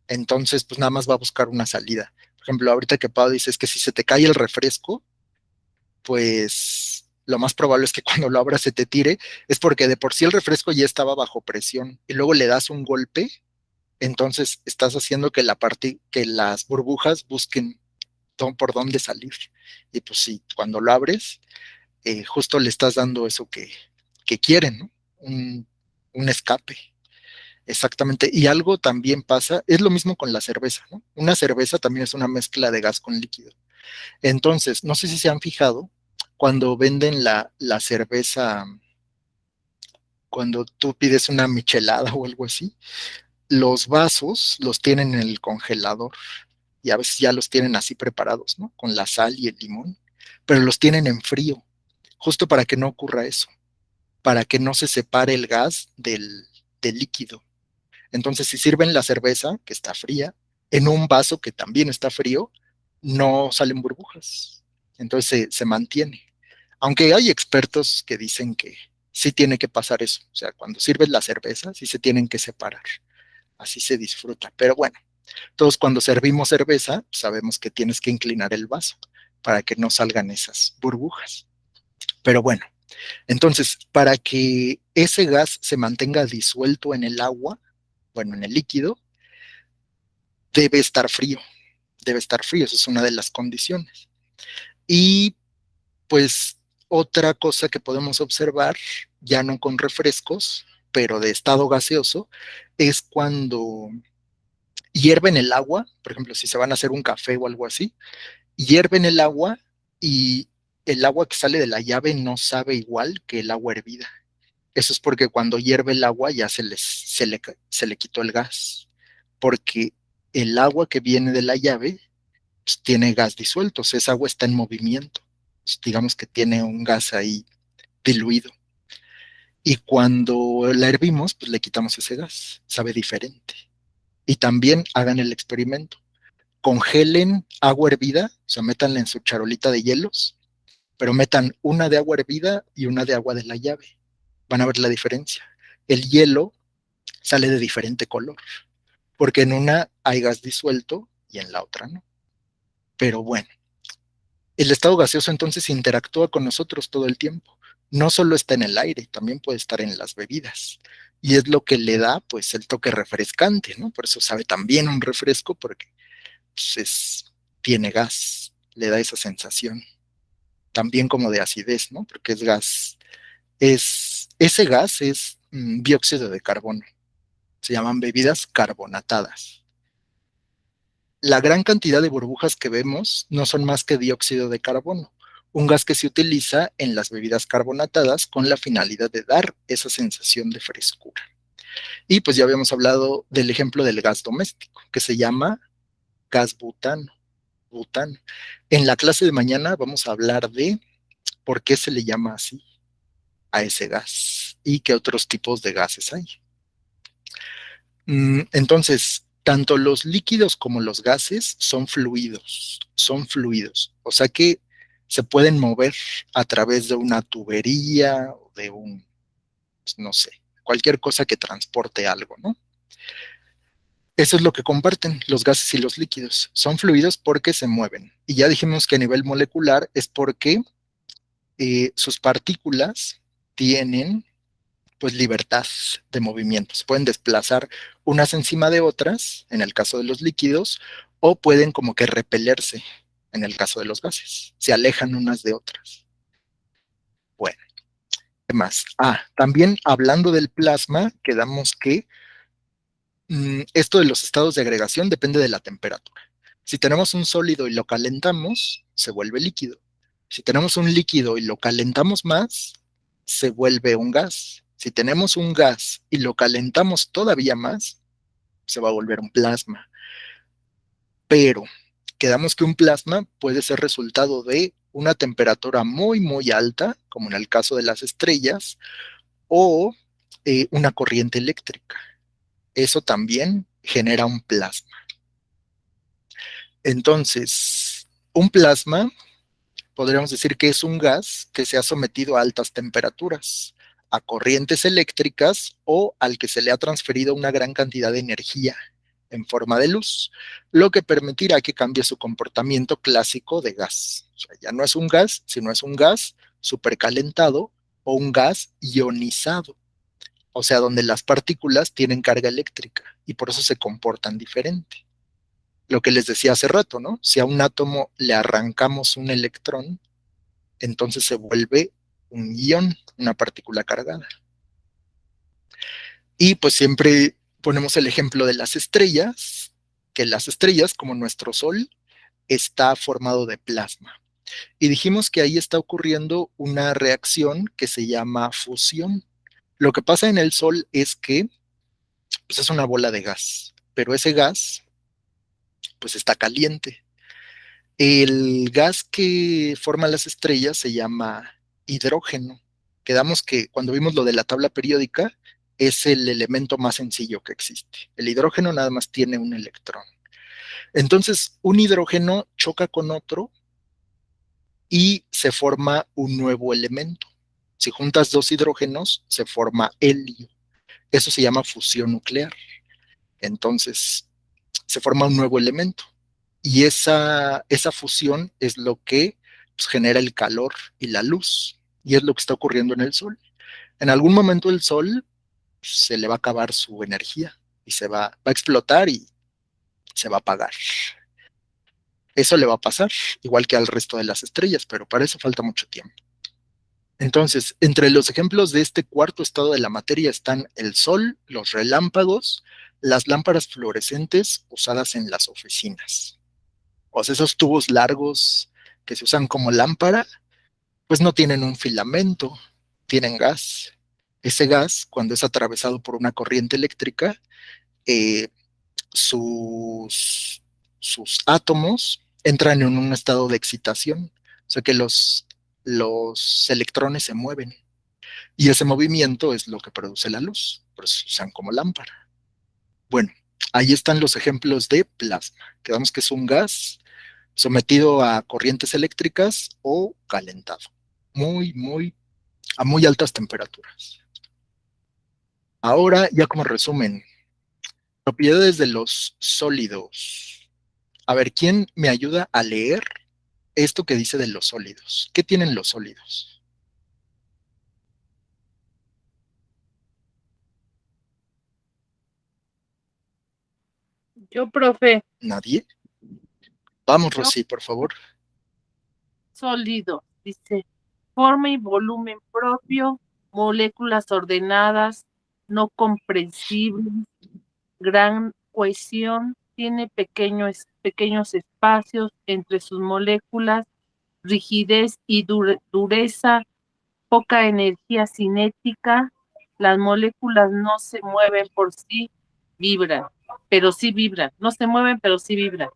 entonces pues nada más va a buscar una salida. Por ejemplo, ahorita que Pau dice es que si se te cae el refresco, pues lo más probable es que cuando lo abras se te tire, es porque de por sí el refresco ya estaba bajo presión y luego le das un golpe, entonces estás haciendo que que las burbujas busquen por dónde salir. Y pues sí, cuando lo abres, justo le estás dando eso que quieren, ¿no? Un escape. Exactamente. Y algo también pasa, es lo mismo con la cerveza, ¿no? Una cerveza también es una mezcla de gas con líquido. Entonces, no sé si se han fijado, cuando venden la cerveza, cuando tú pides una michelada o algo así, los vasos los tienen en el congelador y a veces ya los tienen así preparados, ¿no? Con la sal y el limón, pero los tienen en frío, justo para que no ocurra eso, para que no se separe el gas del líquido. Entonces, si sirven la cerveza, que está fría, en un vaso que también está frío, no salen burbujas. Entonces se mantiene. Aunque hay expertos que dicen que sí tiene que pasar eso. O sea, cuando sirves la cerveza, sí se tienen que separar. Así se disfruta. Pero bueno, todos cuando servimos cerveza, sabemos que tienes que inclinar el vaso para que no salgan esas burbujas. Pero bueno, entonces, para que ese gas se mantenga disuelto en el agua, bueno, en el líquido, debe estar frío, debe estar frío, esa es una de las condiciones. Y pues otra cosa que podemos observar, ya no con refrescos, pero de estado gaseoso, es cuando hierven el agua, por ejemplo, si se van a hacer un café o algo así, hierven el agua y el agua que sale de la llave no sabe igual que el agua hervida. Eso es porque cuando hierve el agua ya se le quitó el gas, porque el agua que viene de la llave pues, tiene gas disuelto, o sea, esa agua está en movimiento, pues, digamos que tiene un gas ahí diluido. Y cuando la hervimos, pues le quitamos ese gas, sabe diferente. Y también hagan el experimento, congelen agua hervida, o sea, métanla en su charolita de hielos, pero metan una de agua hervida y una de agua de la llave. Van a ver la diferencia. El hielo sale de diferente color, porque en una hay gas disuelto y en la otra no. Pero bueno, el estado gaseoso entonces interactúa con nosotros todo el tiempo. No solo está en el aire, también puede estar en las bebidas. Y es lo que le da pues el toque refrescante, ¿no? Por eso sabe también un refresco, porque pues, tiene gas, le da esa sensación. También como de acidez, ¿no? Porque es gas, ese gas es dióxido de carbono. Se llaman bebidas carbonatadas. La gran cantidad de burbujas que vemos no son más que dióxido de carbono, un gas que se utiliza en las bebidas carbonatadas con la finalidad de dar esa sensación de frescura. Y pues ya habíamos hablado del ejemplo del gas doméstico, que se llama gas butano. Butano. En la clase de mañana vamos a hablar de por qué se le llama así a ese gas y qué otros tipos de gases hay. Entonces, tanto los líquidos como los gases son fluidos, son fluidos. O sea que se pueden mover a través de una tubería o de pues, no sé, cualquier cosa que transporte algo, ¿no? Eso es lo que comparten los gases y los líquidos. Son fluidos porque se mueven. Y ya dijimos que a nivel molecular es porque sus partículas tienen pues libertad de movimiento. Se pueden desplazar unas encima de otras, en el caso de los líquidos, o pueden como que repelerse, en el caso de los gases. Se alejan unas de otras. Bueno, ¿qué más? También hablando del plasma, quedamos que esto de los estados de agregación depende de la temperatura. Si tenemos un sólido y lo calentamos, se vuelve líquido. Si tenemos un líquido y lo calentamos más, se vuelve un gas. Si tenemos un gas y lo calentamos todavía más, se va a volver un plasma. Pero quedamos que un plasma puede ser resultado de una temperatura muy, muy alta, como en el caso de las estrellas, o una corriente eléctrica. Eso también genera un plasma. Entonces, un plasma podríamos decir que es un gas que se ha sometido a altas temperaturas, a corrientes eléctricas o al que se le ha transferido una gran cantidad de energía en forma de luz, lo que permitirá que cambie su comportamiento clásico de gas. O sea, ya no es un gas, sino es un gas supercalentado o un gas ionizado, o sea, donde las partículas tienen carga eléctrica y por eso se comportan diferente. Lo que les decía hace rato, ¿no? Si a un átomo le arrancamos un electrón, entonces se vuelve un ion, una partícula cargada. Y pues siempre ponemos el ejemplo de las estrellas, que las estrellas, como nuestro Sol, está formado de plasma. Y dijimos que ahí está ocurriendo una reacción que se llama fusión. Lo que pasa en el Sol es que pues es una bola de gas, pero ese gas pues está caliente. El gas que forma las estrellas se llama hidrógeno. Quedamos que cuando vimos lo de la tabla periódica, es el elemento más sencillo que existe. El hidrógeno nada más tiene un electrón. Entonces, un hidrógeno choca con otro y se forma un nuevo elemento. Si juntas dos hidrógenos, se forma helio. Eso se llama fusión nuclear. Entonces, se forma un nuevo elemento. Y esa fusión es lo que pues, genera el calor y la luz. Y es lo que está ocurriendo en el Sol. En algún momento el Sol se le va a acabar su energía y va a explotar y se va a apagar. Eso le va a pasar, igual que al resto de las estrellas, pero para eso falta mucho tiempo. Entonces, entre los ejemplos de este cuarto estado de la materia están el Sol, los relámpagos, las lámparas fluorescentes usadas en las oficinas. O sea, esos tubos largos que se usan como lámpara, pues no tienen un filamento, tienen gas. Ese gas, cuando es atravesado por una corriente eléctrica, eh, sus átomos entran en un estado de excitación, o sea que los electrones se mueven. Y ese movimiento es lo que produce la luz, por eso se usan como lámpara. Bueno, ahí están los ejemplos de plasma. Quedamos que es un gas sometido a corrientes eléctricas o calentado, a muy altas temperaturas. Ahora, ya como resumen, propiedades de los sólidos. A ver, ¿quién me ayuda a leer esto que dice de los sólidos? ¿Qué tienen los sólidos? Yo, profe, ¿Nadie? Vamos, yo Rosy, por favor. sólido, dice, forma y volumen propio, moléculas ordenadas, no comprensibles, gran cohesión, tiene pequeños espacios entre sus moléculas, rigidez y dureza, poca energía cinética, las moléculas no se mueven por sí, vibran, pero sí vibran, no se mueven, pero sí vibran.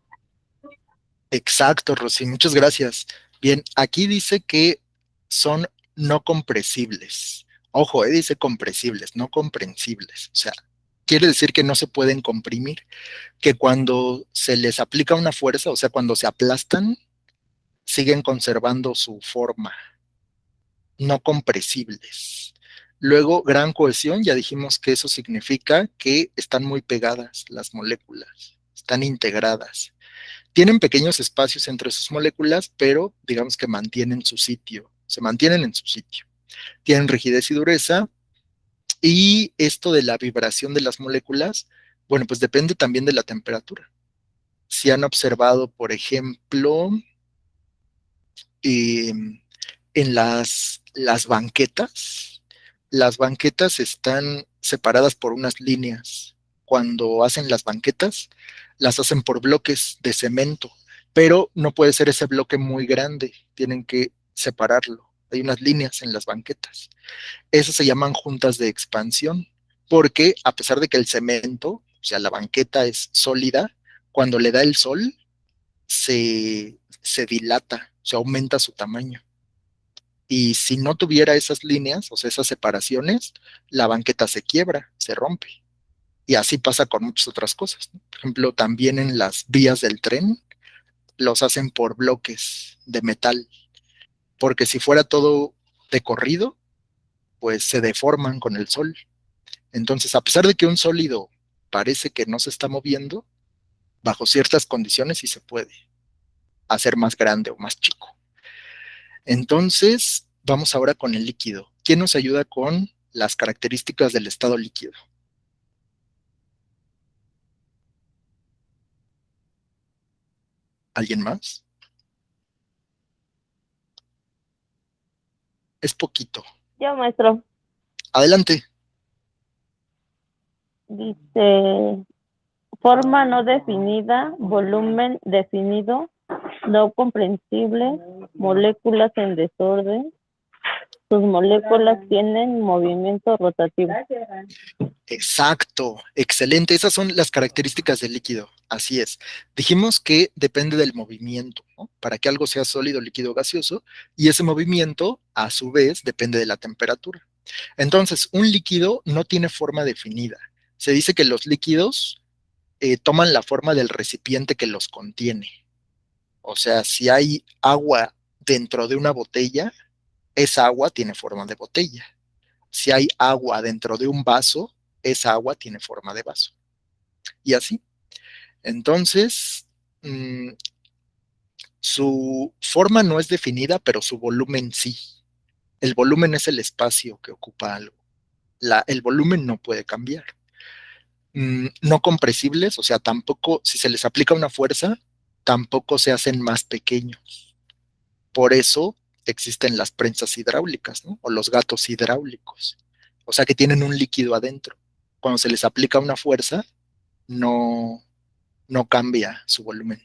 Exacto, Rosy, muchas gracias. Bien, aquí dice que son no compresibles. Ojo, dice compresibles, no comprensibles. O sea, quiere decir que no se pueden comprimir, que cuando se les aplica una fuerza, o sea, cuando se aplastan, siguen conservando su forma, no compresibles. Luego, gran cohesión, ya dijimos que eso significa que están muy pegadas las moléculas, están integradas. Tienen pequeños espacios entre sus moléculas, pero digamos que mantienen su sitio, se mantienen en su sitio. Tienen rigidez y dureza, y esto de la vibración de las moléculas, bueno, pues depende también de la temperatura. Si han observado, por ejemplo, eh, en las banquetas están separadas por unas líneas. Cuando hacen las banquetas, las hacen por bloques de cemento, pero no puede ser ese bloque muy grande, tienen que separarlo. Hay unas líneas en las banquetas. Esas se llaman juntas de expansión, porque a pesar de que el cemento, o sea, la banqueta es sólida, cuando le da el sol, se dilata, se aumenta su tamaño. Y si no tuviera esas líneas, o sea, esas separaciones, la banqueta se quiebra, se rompe. Y así pasa con muchas otras cosas, ¿no? Por ejemplo, también en las vías del tren los hacen por bloques de metal, porque si fuera todo de corrido, pues se deforman con el sol. Entonces, a pesar de que un sólido parece que no se está moviendo, bajo ciertas condiciones sí se puede hacer más grande o más chico. Entonces, vamos ahora con el líquido. ¿Quién nos ayuda con las características del estado líquido? ¿Alguien más? Es poquito. Yo, maestro, Adelante. dice forma no definida, volumen definido, no comprensible, moléculas en desorden. Sus moléculas tienen movimiento rotativo. Exacto, excelente. Esas son las características del líquido. Así es. Dijimos que depende del movimiento, ¿no? Para que algo sea sólido, líquido, gaseoso, y ese movimiento, a su vez, depende de la temperatura. Entonces, un líquido no tiene forma definida. Se dice que los líquidos toman la forma del recipiente que los contiene. O sea, si hay agua dentro de una botella, esa agua tiene forma de botella. Si hay agua dentro de un vaso, esa agua tiene forma de vaso. Y así. Entonces, mmm, su forma no es definida, pero su volumen sí. El volumen es el espacio que ocupa algo. El volumen no puede cambiar. No compresibles, o sea, tampoco, si se les aplica una fuerza, tampoco se hacen más pequeños. Por eso existen las prensas hidráulicas, ¿no? O los gatos hidráulicos. O sea, que tienen un líquido adentro. Cuando se les aplica una fuerza, no, no cambia su volumen.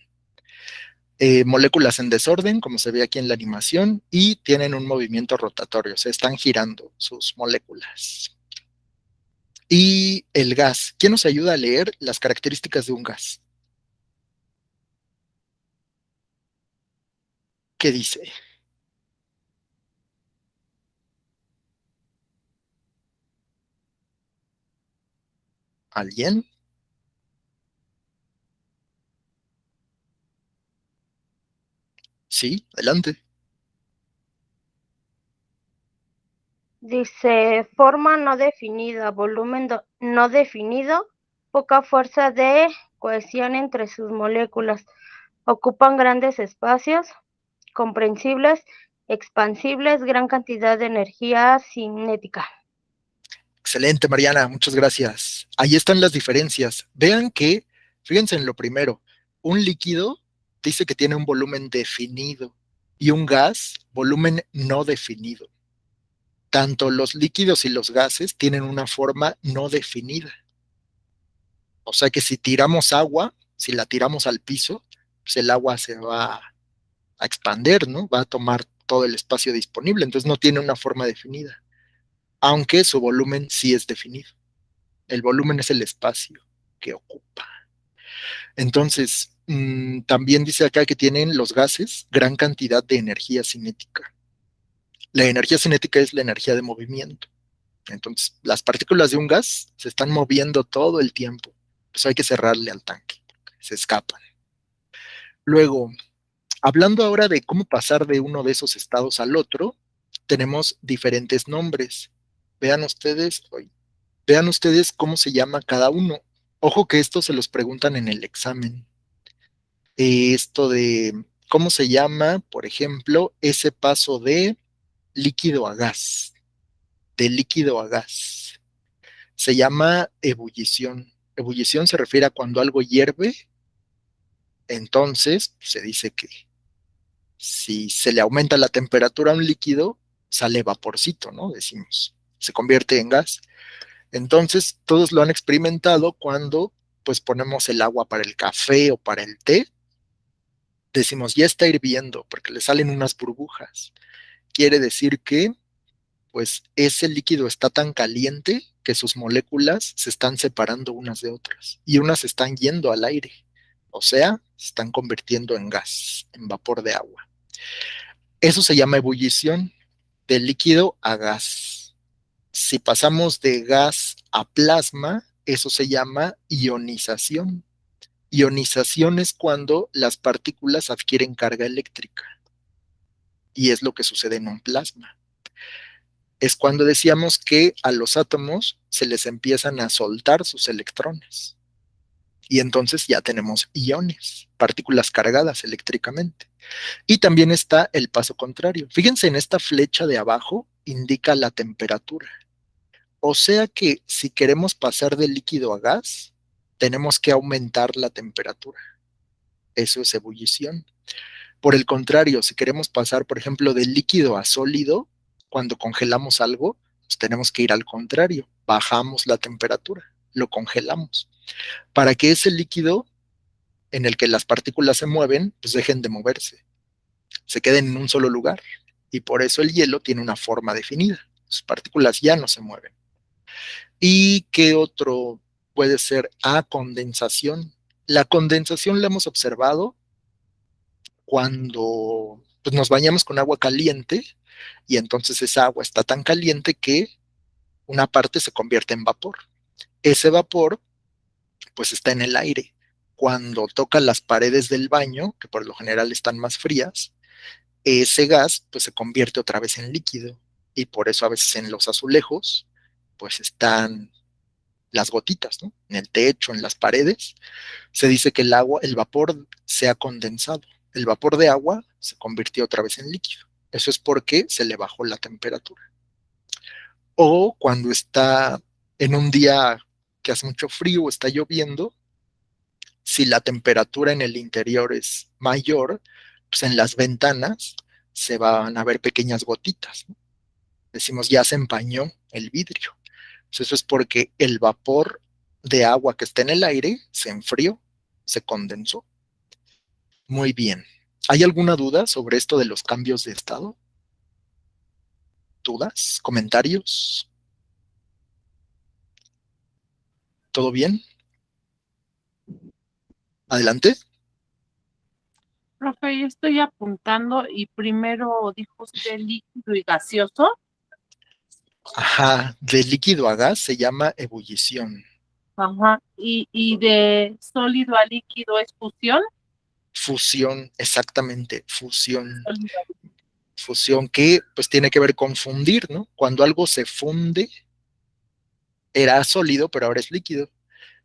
Moléculas en desorden, como se ve aquí en la animación, y tienen un movimiento rotatorio, se están girando sus moléculas. Y el gas. ¿Quién nos ayuda a leer las características de un gas? ¿Qué dice? ¿Alguien? Sí, adelante. Dice, forma no definida, volumen no definido, poca fuerza de cohesión entre sus moléculas. Ocupan grandes espacios, comprensibles, expansibles, gran cantidad de energía cinética. Excelente, Mariana, muchas gracias. Ahí están las diferencias. Vean que, fíjense en lo primero, un líquido dice que tiene un volumen definido y un gas, volumen no definido. Tanto los líquidos y los gases tienen una forma no definida. O sea que si tiramos agua, si la tiramos al piso, pues el agua se va a expander, ¿no? Va a tomar todo el espacio disponible, entonces no tiene una forma definida, aunque su volumen sí es definido. El volumen es el espacio que ocupa. Entonces, también dice acá que tienen los gases gran cantidad de energía cinética. La energía cinética es la energía de movimiento. Entonces, las partículas de un gas se están moviendo todo el tiempo. Pues hay que cerrarle al tanque, se escapan. Luego, Hablando ahora de cómo pasar de uno de esos estados al otro, tenemos diferentes nombres. Vean ustedes, vean ustedes cómo se llama cada uno. Ojo que esto se los preguntan en el examen. Esto de cómo se llama, por ejemplo, ese paso de líquido a gas, de líquido a gas. Se llama ebullición. Ebullición se refiere a cuando algo hierve, entonces se dice que si se le aumenta la temperatura a un líquido, sale vaporcito, ¿no? Decimos, se convierte en gas. Entonces, todos lo han experimentado cuando pues ponemos el agua para el café o para el té. Decimos, ya está hirviendo porque le salen unas burbujas. Quiere decir que pues ese líquido está tan caliente que sus moléculas se están separando unas de otras y unas están yendo al aire, o sea, se están convirtiendo en gas, en vapor de agua. Eso se llama ebullición, de líquido a gas. Si pasamos de gas a plasma, eso se llama ionización. Ionización es cuando las partículas adquieren carga eléctrica y es lo que sucede en un plasma. Es cuando decíamos que a los átomos se les empiezan a soltar sus electrones. Y entonces ya tenemos iones, partículas cargadas eléctricamente. Y también está el paso contrario. Fíjense en esta flecha de abajo, indica la temperatura. O sea que si queremos pasar de líquido a gas, tenemos que aumentar la temperatura. Eso es ebullición. Por el contrario, si queremos pasar, por ejemplo, de líquido a sólido, cuando congelamos algo, pues tenemos que ir al contrario, bajamos la temperatura, lo congelamos, para que ese líquido en el que las partículas se mueven, pues dejen de moverse, se queden en un solo lugar. Y por eso el hielo tiene una forma definida, sus partículas ya no se mueven. ¿Y qué otro puede ser? Condensación. La condensación la hemos observado cuando pues, nos bañamos con agua caliente y entonces esa agua está tan caliente que una parte se convierte en vapor. Ese vapor pues está en el aire. Cuando toca las paredes del baño, que por lo general están más frías, ese gas pues se convierte otra vez en líquido y por eso a veces en los azulejos pues están las gotitas, ¿no? En el techo, en las paredes, se dice que el agua, el vapor se ha condensado. El vapor de agua se convirtió otra vez en líquido. Eso es porque se le bajó la temperatura. O cuando está en un día que hace mucho frío o está lloviendo, si la temperatura en el interior es mayor, pues en las ventanas se van a ver pequeñas gotitas, ¿no? Decimos, ya se empañó el vidrio. Pues eso es porque el vapor de agua que está en el aire se enfrió, se condensó. Muy bien. ¿Hay alguna duda sobre esto de los cambios de estado? ¿Dudas? ¿Comentarios? ¿Todo bien? Adelante. Profe, yo estoy apuntando y primero dijo usted líquido y gaseoso. Ajá, de líquido a gas se llama ebullición. Ajá. Y de sólido a líquido es fusión. Fusión, exactamente, fusión. Sólido a líquido. Fusión que pues tiene que ver con fundir, ¿no? Cuando algo se funde, era sólido, pero ahora es líquido.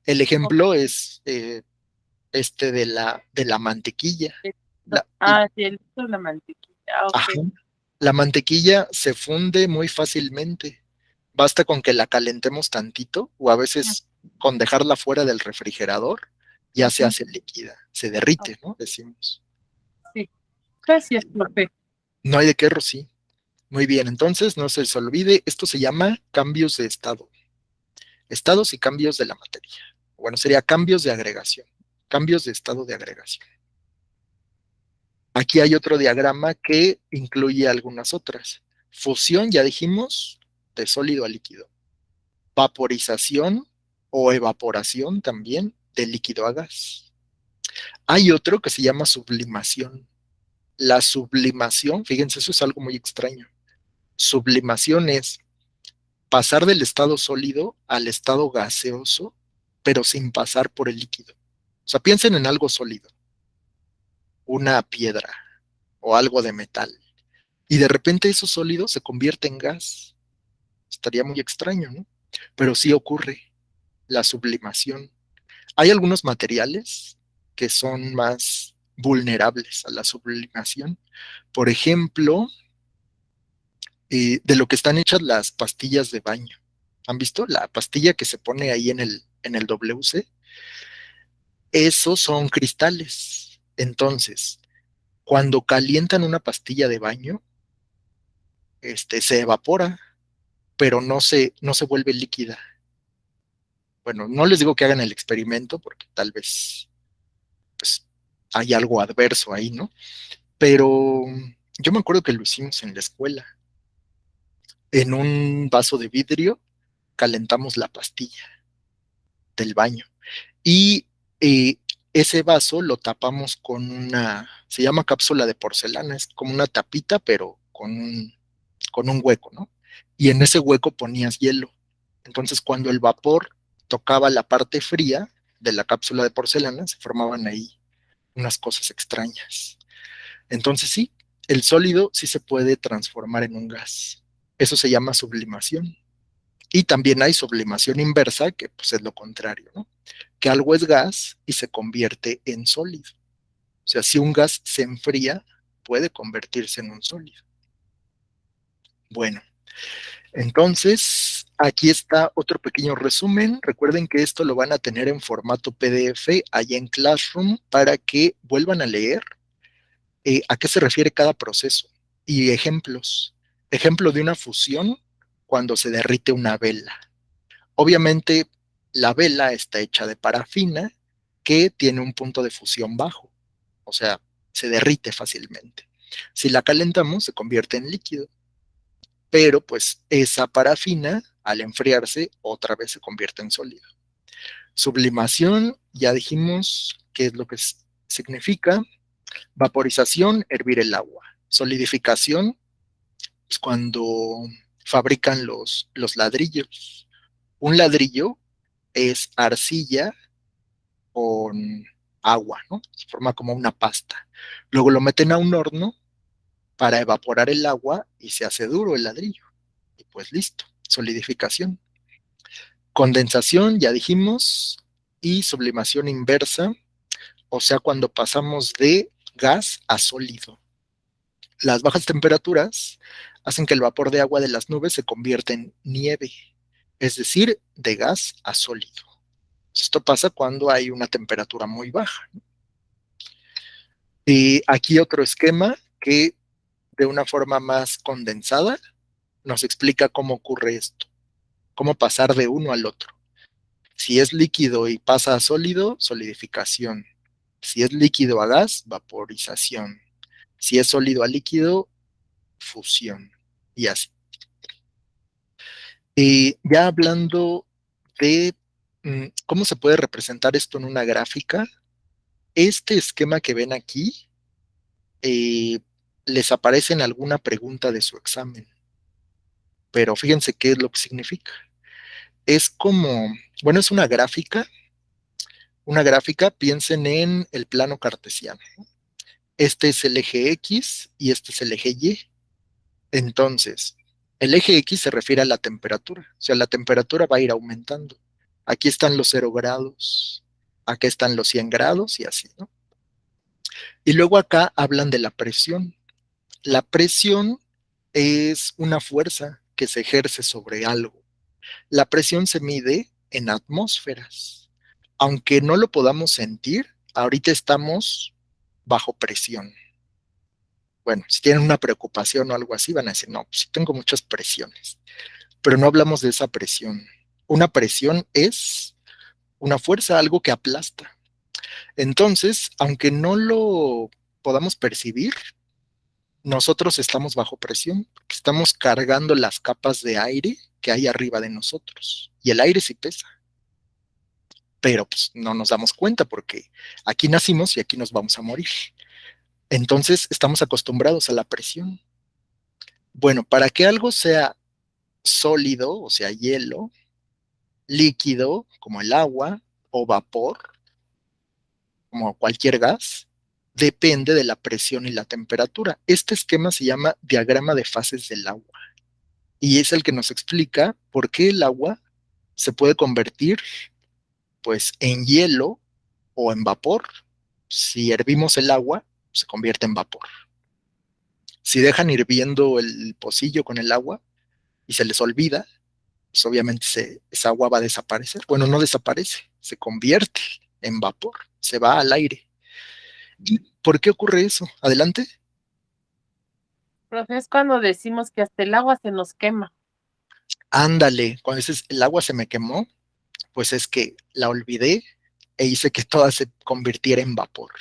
El ejemplo es este de la mantequilla. La, Sí, el líquido de la mantequilla. Ok. ajá, la mantequilla se funde muy fácilmente. Basta con que la calentemos tantito o a veces con dejarla fuera del refrigerador, ya se hace líquida, se derrite, ¿no? Decimos. Sí. Gracias, profe. No hay de qué, Rosy. Muy bien, entonces no se les olvide, esto se llama cambios de estado. Estados y cambios de la materia. Bueno, sería cambios de agregación, cambios de estado de agregación. Aquí hay otro diagrama que incluye algunas otras. Fusión, ya dijimos, de sólido a líquido. Vaporización o evaporación también de líquido a gas. Hay otro que se llama sublimación. La sublimación, fíjense, eso es algo muy extraño. Sublimación es pasar del estado sólido al estado gaseoso, pero sin pasar por el líquido. O sea, piensen en algo sólido, una piedra, o algo de metal. Y de repente eso sólido se convierte en gas. Estaría muy extraño, ¿no? Pero sí ocurre la sublimación. Hay algunos materiales que son más vulnerables a la sublimación. Por ejemplo, de lo que están hechas las pastillas de baño. ¿Han visto? La pastilla que se pone ahí en el WC. Esos son cristales. Entonces, cuando calientan una pastilla de baño, se evapora, pero no se vuelve líquida. Bueno, no les digo que hagan el experimento porque tal vez pues, hay algo adverso ahí, ¿no? Pero yo me acuerdo que lo hicimos en la escuela. En un vaso de vidrio calentamos la pastilla del baño y eh, ese vaso lo tapamos con se llama cápsula de porcelana, es como una tapita, pero con un hueco, ¿no? Y en ese hueco ponías hielo. Entonces, cuando el vapor tocaba la parte fría de la cápsula de porcelana, se formaban ahí unas cosas extrañas. Entonces, sí, el sólido sí se puede transformar en un gas. Eso se llama sublimación. Y también hay sublimación inversa, que pues es lo contrario, ¿no? Que algo es gas y se convierte en sólido. O sea, si un gas se enfría, puede convertirse en un sólido. Bueno, entonces, aquí está otro pequeño resumen. Recuerden que esto lo van a tener en formato PDF allá en Classroom para que vuelvan a leer a qué se refiere cada proceso y ejemplos. Ejemplo de una fusión cuando se derrite una vela. Obviamente, la vela está hecha de parafina que tiene un punto de fusión bajo, o sea, se derrite fácilmente. Si la calentamos, se convierte en líquido, pero pues esa parafina, al enfriarse, otra vez se convierte en sólido. Sublimación, ya dijimos qué es lo que significa. Vaporización, hervir el agua. Solidificación, es cuando fabrican los ladrillos. Un ladrillo es arcilla con agua, ¿no? Se forma como una pasta. Luego lo meten a un horno para evaporar el agua y se hace duro el ladrillo. Y pues listo, solidificación. Condensación, ya dijimos, y sublimación inversa, o sea, cuando pasamos de gas a sólido. Las bajas temperaturas hacen que el vapor de agua de las nubes se convierta en nieve, es decir, de gas a sólido. Esto pasa cuando hay una temperatura muy baja. Y aquí otro esquema que de una forma más condensada nos explica cómo ocurre esto, cómo pasar de uno al otro. Si es líquido y pasa a sólido, solidificación. Si es líquido a gas, vaporización. Si es sólido a líquido, fusión. Y así. Ya hablando de cómo se puede representar esto en una gráfica, este esquema que ven aquí eh, les aparece en alguna pregunta de su examen, pero fíjense qué es lo que significa. Es como, bueno, es una gráfica, piensen en el plano cartesiano. Este es el eje X y este es el eje Y. Entonces, el eje X se refiere a la temperatura, o sea, la temperatura va a ir aumentando. Aquí están los 0 grados, acá están los 100 grados y así, ¿no? Y luego acá hablan de la presión. La presión es una fuerza que se ejerce sobre algo. La presión se mide en atmósferas. Aunque no lo podamos sentir, ahorita estamos bajo presión. Bueno, si tienen una preocupación o algo así, van a decir, no, pues sí tengo muchas presiones. Pero no hablamos de esa presión. Una presión es una fuerza, algo que aplasta. Entonces, aunque no lo podamos percibir, nosotros estamos bajo presión, porque estamos cargando las capas de aire que hay arriba de nosotros. Y el aire sí pesa. Pero pues no nos damos cuenta porque aquí nacimos y aquí nos vamos a morir. Entonces estamos acostumbrados a la presión. Bueno, para que algo sea sólido, o sea, hielo, líquido, como el agua, o vapor, como cualquier gas, depende de la presión y la temperatura. Este esquema se llama diagrama de fases del agua y es el que nos explica por qué el agua se puede convertir pues en hielo o en vapor. Si hervimos el agua, se convierte en vapor. Si dejan hirviendo el pocillo con el agua y se les olvida, pues obviamente esa agua va a desaparecer. Bueno, no desaparece, se convierte en vapor, se va al aire. ¿Y por qué ocurre eso? Adelante. Profe, es cuando decimos que hasta el agua se nos quema. Ándale, cuando dices el agua se me quemó, pues es que la olvidé e hice que toda se convirtiera en vapor.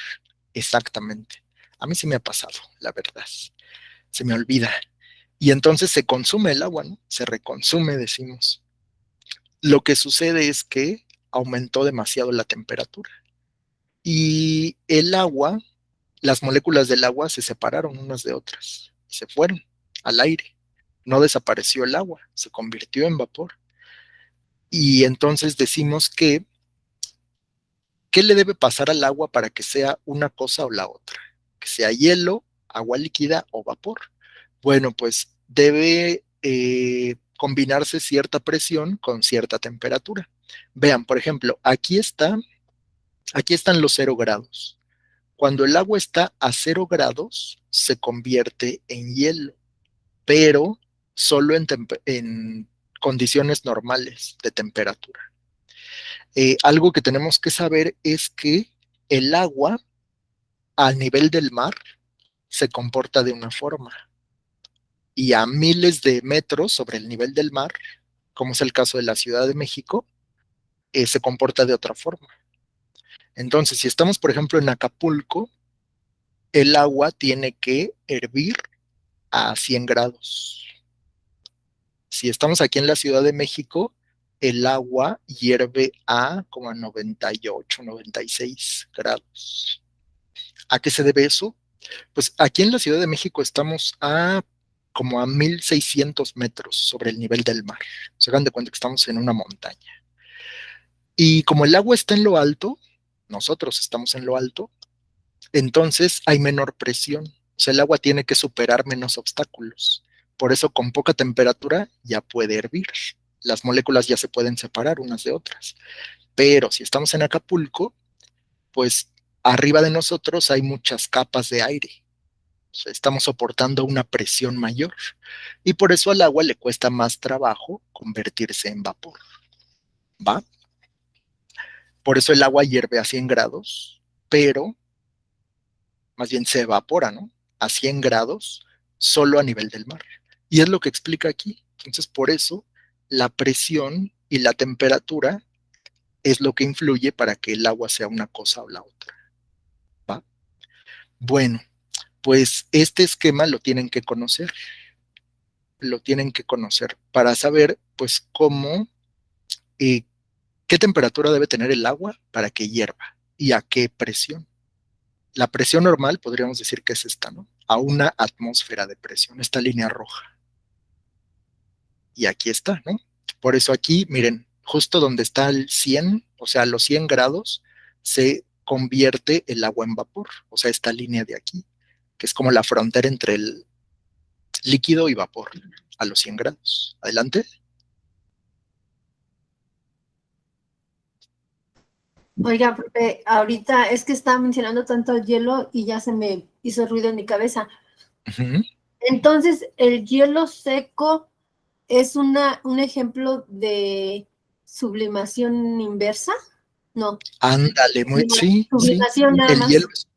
Exactamente. A mí sí me ha pasado, la verdad. Se me olvida. Y entonces se consume el agua, ¿no? Se reconsume, decimos. Lo que sucede es que aumentó demasiado la temperatura. Y el agua, las moléculas del agua se separaron unas de otras. Se fueron al aire. No desapareció el agua, se convirtió en vapor. Y entonces decimos que, ¿qué le debe pasar al agua para que sea una cosa o la otra? Que sea hielo, agua líquida o vapor. Bueno, pues debe combinarse cierta presión con cierta temperatura. Vean, por ejemplo, aquí están los 0 grados. Cuando el agua está a 0 grados, se convierte en hielo, pero solo en condiciones normales de temperatura. Algo que tenemos que saber es que el agua a nivel del mar se comporta de una forma y a miles de metros sobre el nivel del mar, como es el caso de la Ciudad de México, se comporta de otra forma. Entonces, si estamos, por ejemplo, en Acapulco, el agua tiene que hervir a 100 grados. Si estamos aquí en la Ciudad de México, el agua hierve a como a 98, 96 grados. ¿A qué se debe eso? Pues aquí en la Ciudad de México estamos como a 1600 metros sobre el nivel del mar. Se dan de cuenta que estamos en una montaña. Y como el agua está en lo alto, nosotros estamos en lo alto, entonces hay menor presión. O sea, el agua tiene que superar menos obstáculos. Por eso con poca temperatura ya puede hervir. Las moléculas ya se pueden separar unas de otras. Pero si estamos en Acapulco, pues arriba de nosotros hay muchas capas de aire. O sea, estamos soportando una presión mayor. Y por eso al agua le cuesta más trabajo convertirse en vapor. ¿Va? Por eso el agua hierve a 100 grados, pero más bien se evapora, ¿no? A 100 grados solo a nivel del mar. Y es lo que explica aquí. Entonces, por eso la presión y la temperatura es lo que influye para que el agua sea una cosa o la otra. ¿Va? Bueno, pues este esquema lo tienen que conocer. Lo tienen que conocer para saber, pues, qué temperatura debe tener el agua para que hierva y a qué presión. La presión normal podríamos decir que es esta, ¿no? A una atmósfera de presión, esta línea roja. Y aquí está, ¿no? Por eso aquí, miren, justo donde está el 100, o sea, a los 100 grados, se convierte el agua en vapor, o sea, esta línea de aquí, que es como la frontera entre el líquido y vapor, a los 100 grados. Adelante. Oiga, profe, ahorita es que estaba mencionando tanto el hielo y ya se me hizo ruido en mi cabeza. Uh-huh. Entonces, ¿el hielo seco es un ejemplo de sublimación inversa? No. Ándale, sí, Sublimación sí. nada más.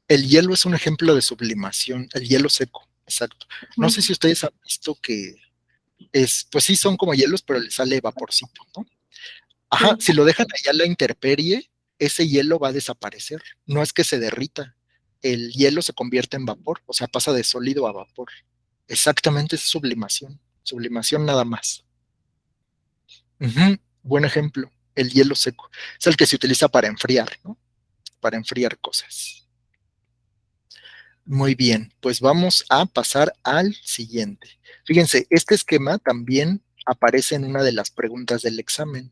El hielo es un ejemplo de sublimación, el hielo seco, exacto. No sé si ustedes han visto que pues sí son como hielos, pero le sale vaporcito, ¿no? Ajá, si lo dejan allá a la intemperie, ese hielo va a desaparecer. No es que se derrita, el hielo se convierte en vapor, o sea, pasa de sólido a vapor. Exactamente es sublimación nada más. Buen ejemplo, el hielo seco. Es el que se utiliza para enfriar, ¿no? Para enfriar cosas. Muy bien, pues vamos a pasar al siguiente. Fíjense, este esquema también aparece en una de las preguntas del examen.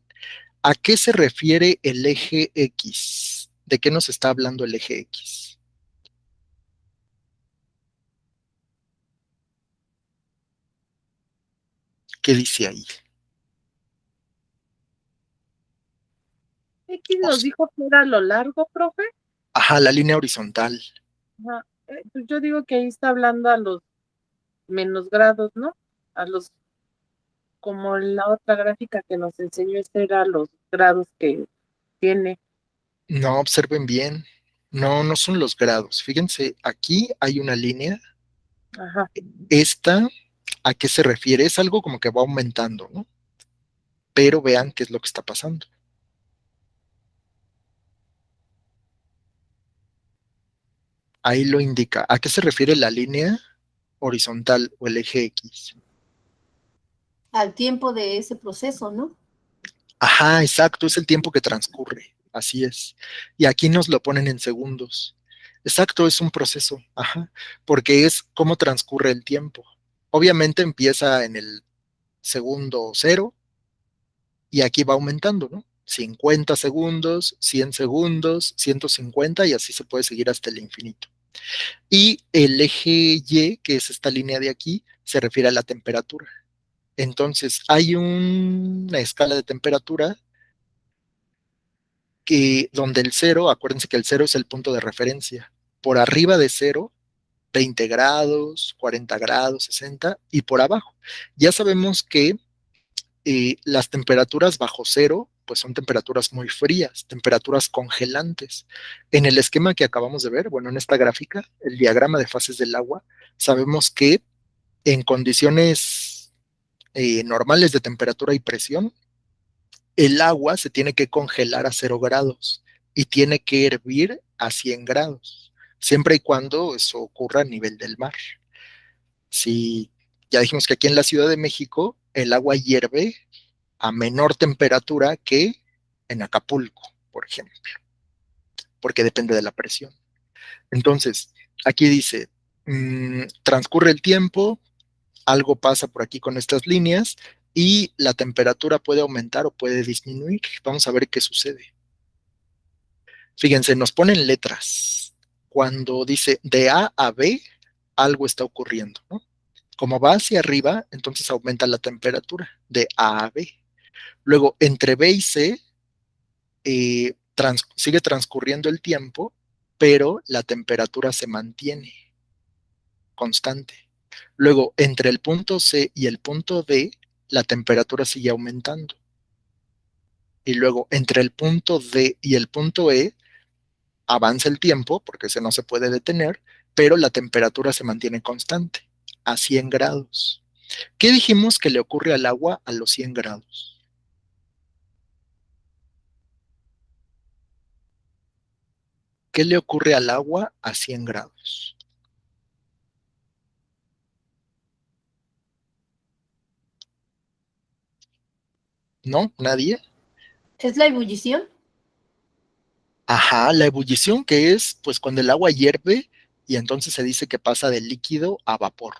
¿A qué se refiere el eje X? ¿De qué nos está hablando el eje X? ¿Qué dice ahí? X nos dijo que era lo largo, profe. Ajá, la línea horizontal. Ajá. Pues yo digo que ahí está hablando a los menos grados, ¿no? A los, como la otra gráfica que nos enseñó, este era los grados que tiene. No, observen bien. No, no son los grados. Fíjense, aquí hay una línea. Ajá. Esta, ¿a qué se refiere? Es algo como que va aumentando, ¿no? Pero vean qué es lo que está pasando. Ahí lo indica. ¿A qué se refiere la línea horizontal o el eje X? Al tiempo de ese proceso, ¿no? Ajá, exacto, es el tiempo que transcurre. Así es. Y aquí nos lo ponen en segundos. Exacto, es un proceso. Ajá, porque es cómo transcurre el tiempo. Obviamente empieza en el segundo cero y aquí va aumentando, ¿no? 50 segundos, 100 segundos, 150 y así se puede seguir hasta el infinito. Y el eje Y, que es esta línea de aquí, se refiere a la temperatura. Entonces, hay una escala de temperatura que donde el cero, acuérdense que el cero es el punto de referencia. Por arriba de cero, 20 grados, 40 grados, 60, y por abajo. Ya sabemos que las temperaturas bajo cero, pues son temperaturas muy frías, temperaturas congelantes. En el esquema que acabamos de ver, bueno, en esta gráfica, el diagrama de fases del agua, sabemos que en condiciones normales de temperatura y presión, el agua se tiene que congelar a 0 grados y tiene que hervir a 100 grados, siempre y cuando eso ocurra a nivel del mar. Si ya dijimos que aquí en la Ciudad de México el agua hierve a menor temperatura que en Acapulco, por ejemplo, porque depende de la presión. Entonces, aquí dice, transcurre el tiempo, algo pasa por aquí con estas líneas y la temperatura puede aumentar o puede disminuir. Vamos a ver qué sucede. Fíjense, nos ponen letras. Cuando dice de A a B, algo está ocurriendo, ¿no? Como va hacia arriba, entonces aumenta la temperatura de A a B. Luego, entre B y C, sigue transcurriendo el tiempo, pero la temperatura se mantiene constante. Luego, entre el punto C y el punto D, la temperatura sigue aumentando. Y luego, entre el punto D y el punto E, avanza el tiempo, porque ese no se puede detener, pero la temperatura se mantiene constante, a 100 grados. ¿Qué dijimos que le ocurre al agua a los 100 grados? ¿Qué le ocurre al agua a 100 grados? ¿No? ¿Nadie? ¿Es la ebullición? Ajá, la ebullición, que es pues cuando el agua hierve y entonces se dice que pasa de líquido a vapor.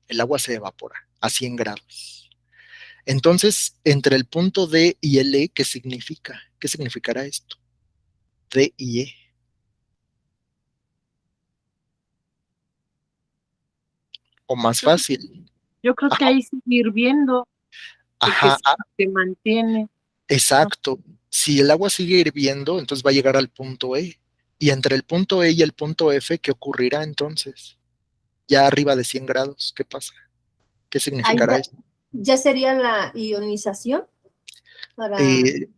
El agua se evapora a 100 grados. Entonces, entre el punto D y el E, ¿qué significa? ¿Qué significará esto? D y E. O más fácil. Yo creo que Ajá, ahí sigue hirviendo, porque ajá, se mantiene. exacto. Si el agua sigue hirviendo, entonces va a llegar al punto E. Y entre el punto E y el punto F, ¿qué ocurrirá entonces? Ya arriba de 100 grados, ¿qué pasa? ¿Qué Ahí significará esto? ya sería la ionización para Eh,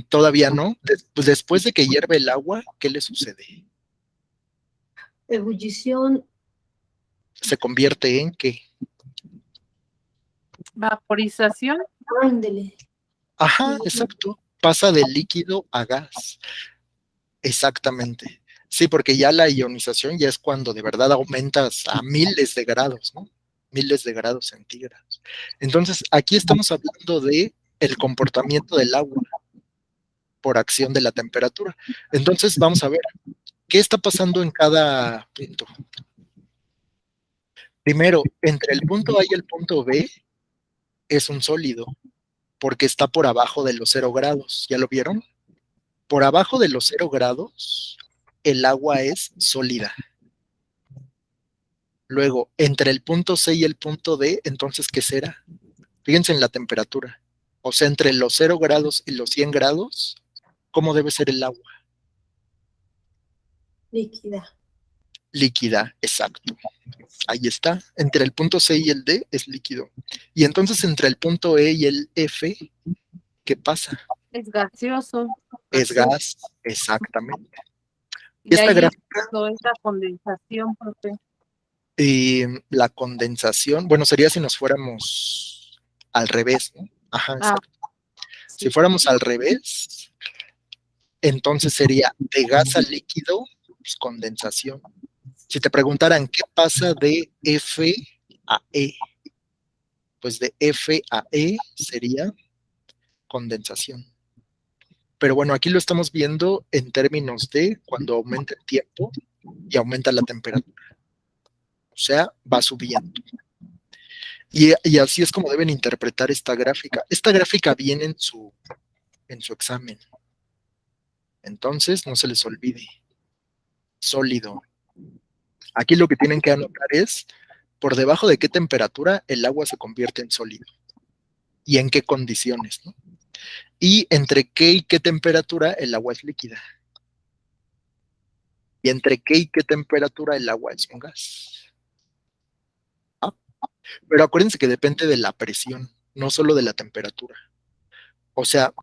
todavía no. Pues después de que hierve el agua, ¿qué le sucede? ebullición. Se convierte en qué. Vaporización. Ándele. Ajá, exacto. Pasa de líquido a gas. Exactamente. Sí, porque ya la ionización ya es cuando de verdad aumentas a miles de grados, ¿no? Miles de grados centígrados. Entonces, aquí estamos hablando de el comportamiento del agua por acción de la temperatura. Entonces, vamos a ver qué está pasando en cada punto. Primero, entre el punto A y el punto B es un sólido, porque está por abajo de los 0 grados. ¿Ya lo vieron? Por abajo de los 0 grados, el agua es sólida. Luego, entre el punto C y el punto D, entonces, ¿qué será? Fíjense en la temperatura. O sea, entre los 0 grados y los 100 grados, ¿cómo debe ser el agua? Líquida. Líquida, exacto. Ahí está. Entre el punto C y el D es líquido. Y entonces entre el punto E y el F, ¿qué pasa? Es gaseoso. Es gas, exactamente. Y Esta ahí gráfica, es la condensación, profe. la condensación, bueno, sería si nos fuéramos al revés, ¿no? Ajá, exacto. Si Sí. fuéramos al revés, entonces sería de gas a líquido, pues condensación. Si te preguntaran qué pasa de F a E, pues de F a E sería condensación. Pero bueno, aquí lo estamos viendo en términos de cuando aumenta el tiempo y aumenta la temperatura. O sea, va subiendo. Y así es como deben interpretar esta gráfica. Esta gráfica viene en su examen. Entonces, no se les olvide. Sólido. Aquí lo que tienen que anotar es por debajo de qué temperatura el agua se convierte en sólido y en qué condiciones, ¿no? Y entre qué y qué temperatura el agua es líquida. Y entre qué y qué temperatura el agua es un gas. ¿Ah? Pero acuérdense que depende de la presión, no solo de la temperatura. O sea,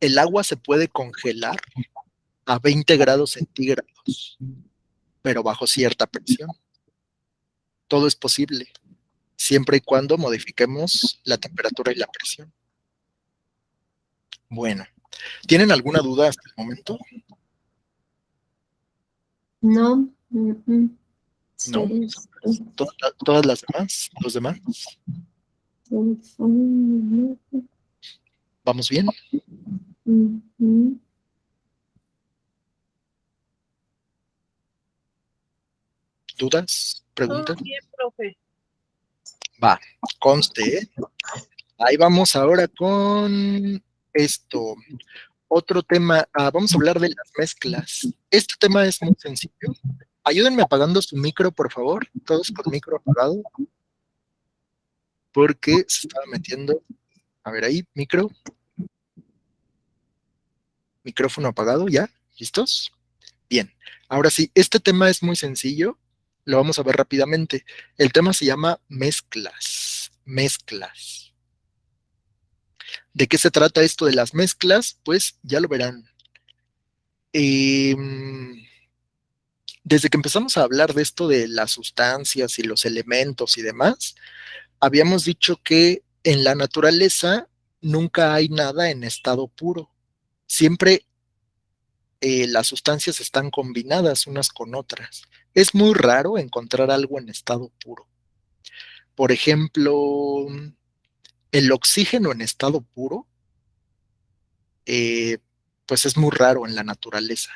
el agua se puede congelar a 20 grados centígrados, pero bajo cierta presión. Todo es posible, siempre y cuando modifiquemos la temperatura y la presión. Bueno, ¿tienen alguna duda hasta el momento? No. ¿No? Sí. ¿Todas las demás? ¿Los demás? ¿Vamos bien? ¿Dudas? ¿Preguntas? Todo bien, profe. Va, conste, ¿eh? Ahí vamos ahora con esto. Otro tema, vamos a hablar de las mezclas. Este tema es muy sencillo. Ayúdenme apagando su micro, por favor. Todos con micro apagado. Porque se estaba metiendo. A ver ahí, micro. Micrófono apagado, ¿ya? ¿Listos? Bien. Ahora sí, este tema es muy sencillo. Lo vamos a ver rápidamente. El tema se llama mezclas. Mezclas. ¿De qué se trata esto de las mezclas? Pues ya lo verán. Desde que empezamos a hablar de esto de las sustancias y los elementos y demás, habíamos dicho que en la naturaleza nunca hay nada en estado puro. Siempre las sustancias están combinadas unas con otras. Es muy raro encontrar algo en estado puro. Por ejemplo, el oxígeno en estado puro, eh, pues es muy raro en la naturaleza.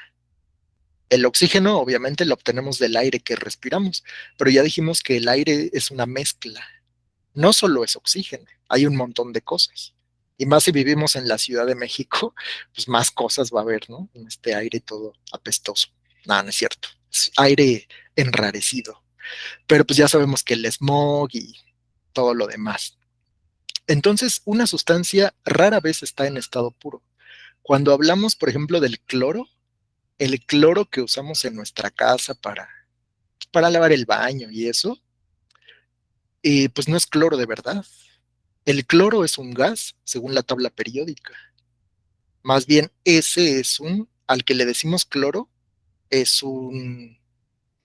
El oxígeno obviamente lo obtenemos del aire que respiramos, pero ya dijimos que el aire es una mezcla. No solo es oxígeno, hay un montón de cosas. Y más si vivimos en la Ciudad de México, pues más cosas va a haber, ¿no? En este aire todo apestoso. No, no es cierto. Es aire enrarecido. Pero pues ya sabemos que el smog y todo lo demás. Entonces, una sustancia rara vez está en estado puro. Cuando hablamos, por ejemplo, del cloro, el cloro que usamos en nuestra casa para lavar el baño y eso, pues no es cloro de verdad. El cloro es un gas, según la tabla periódica. Más bien, al que le decimos cloro, es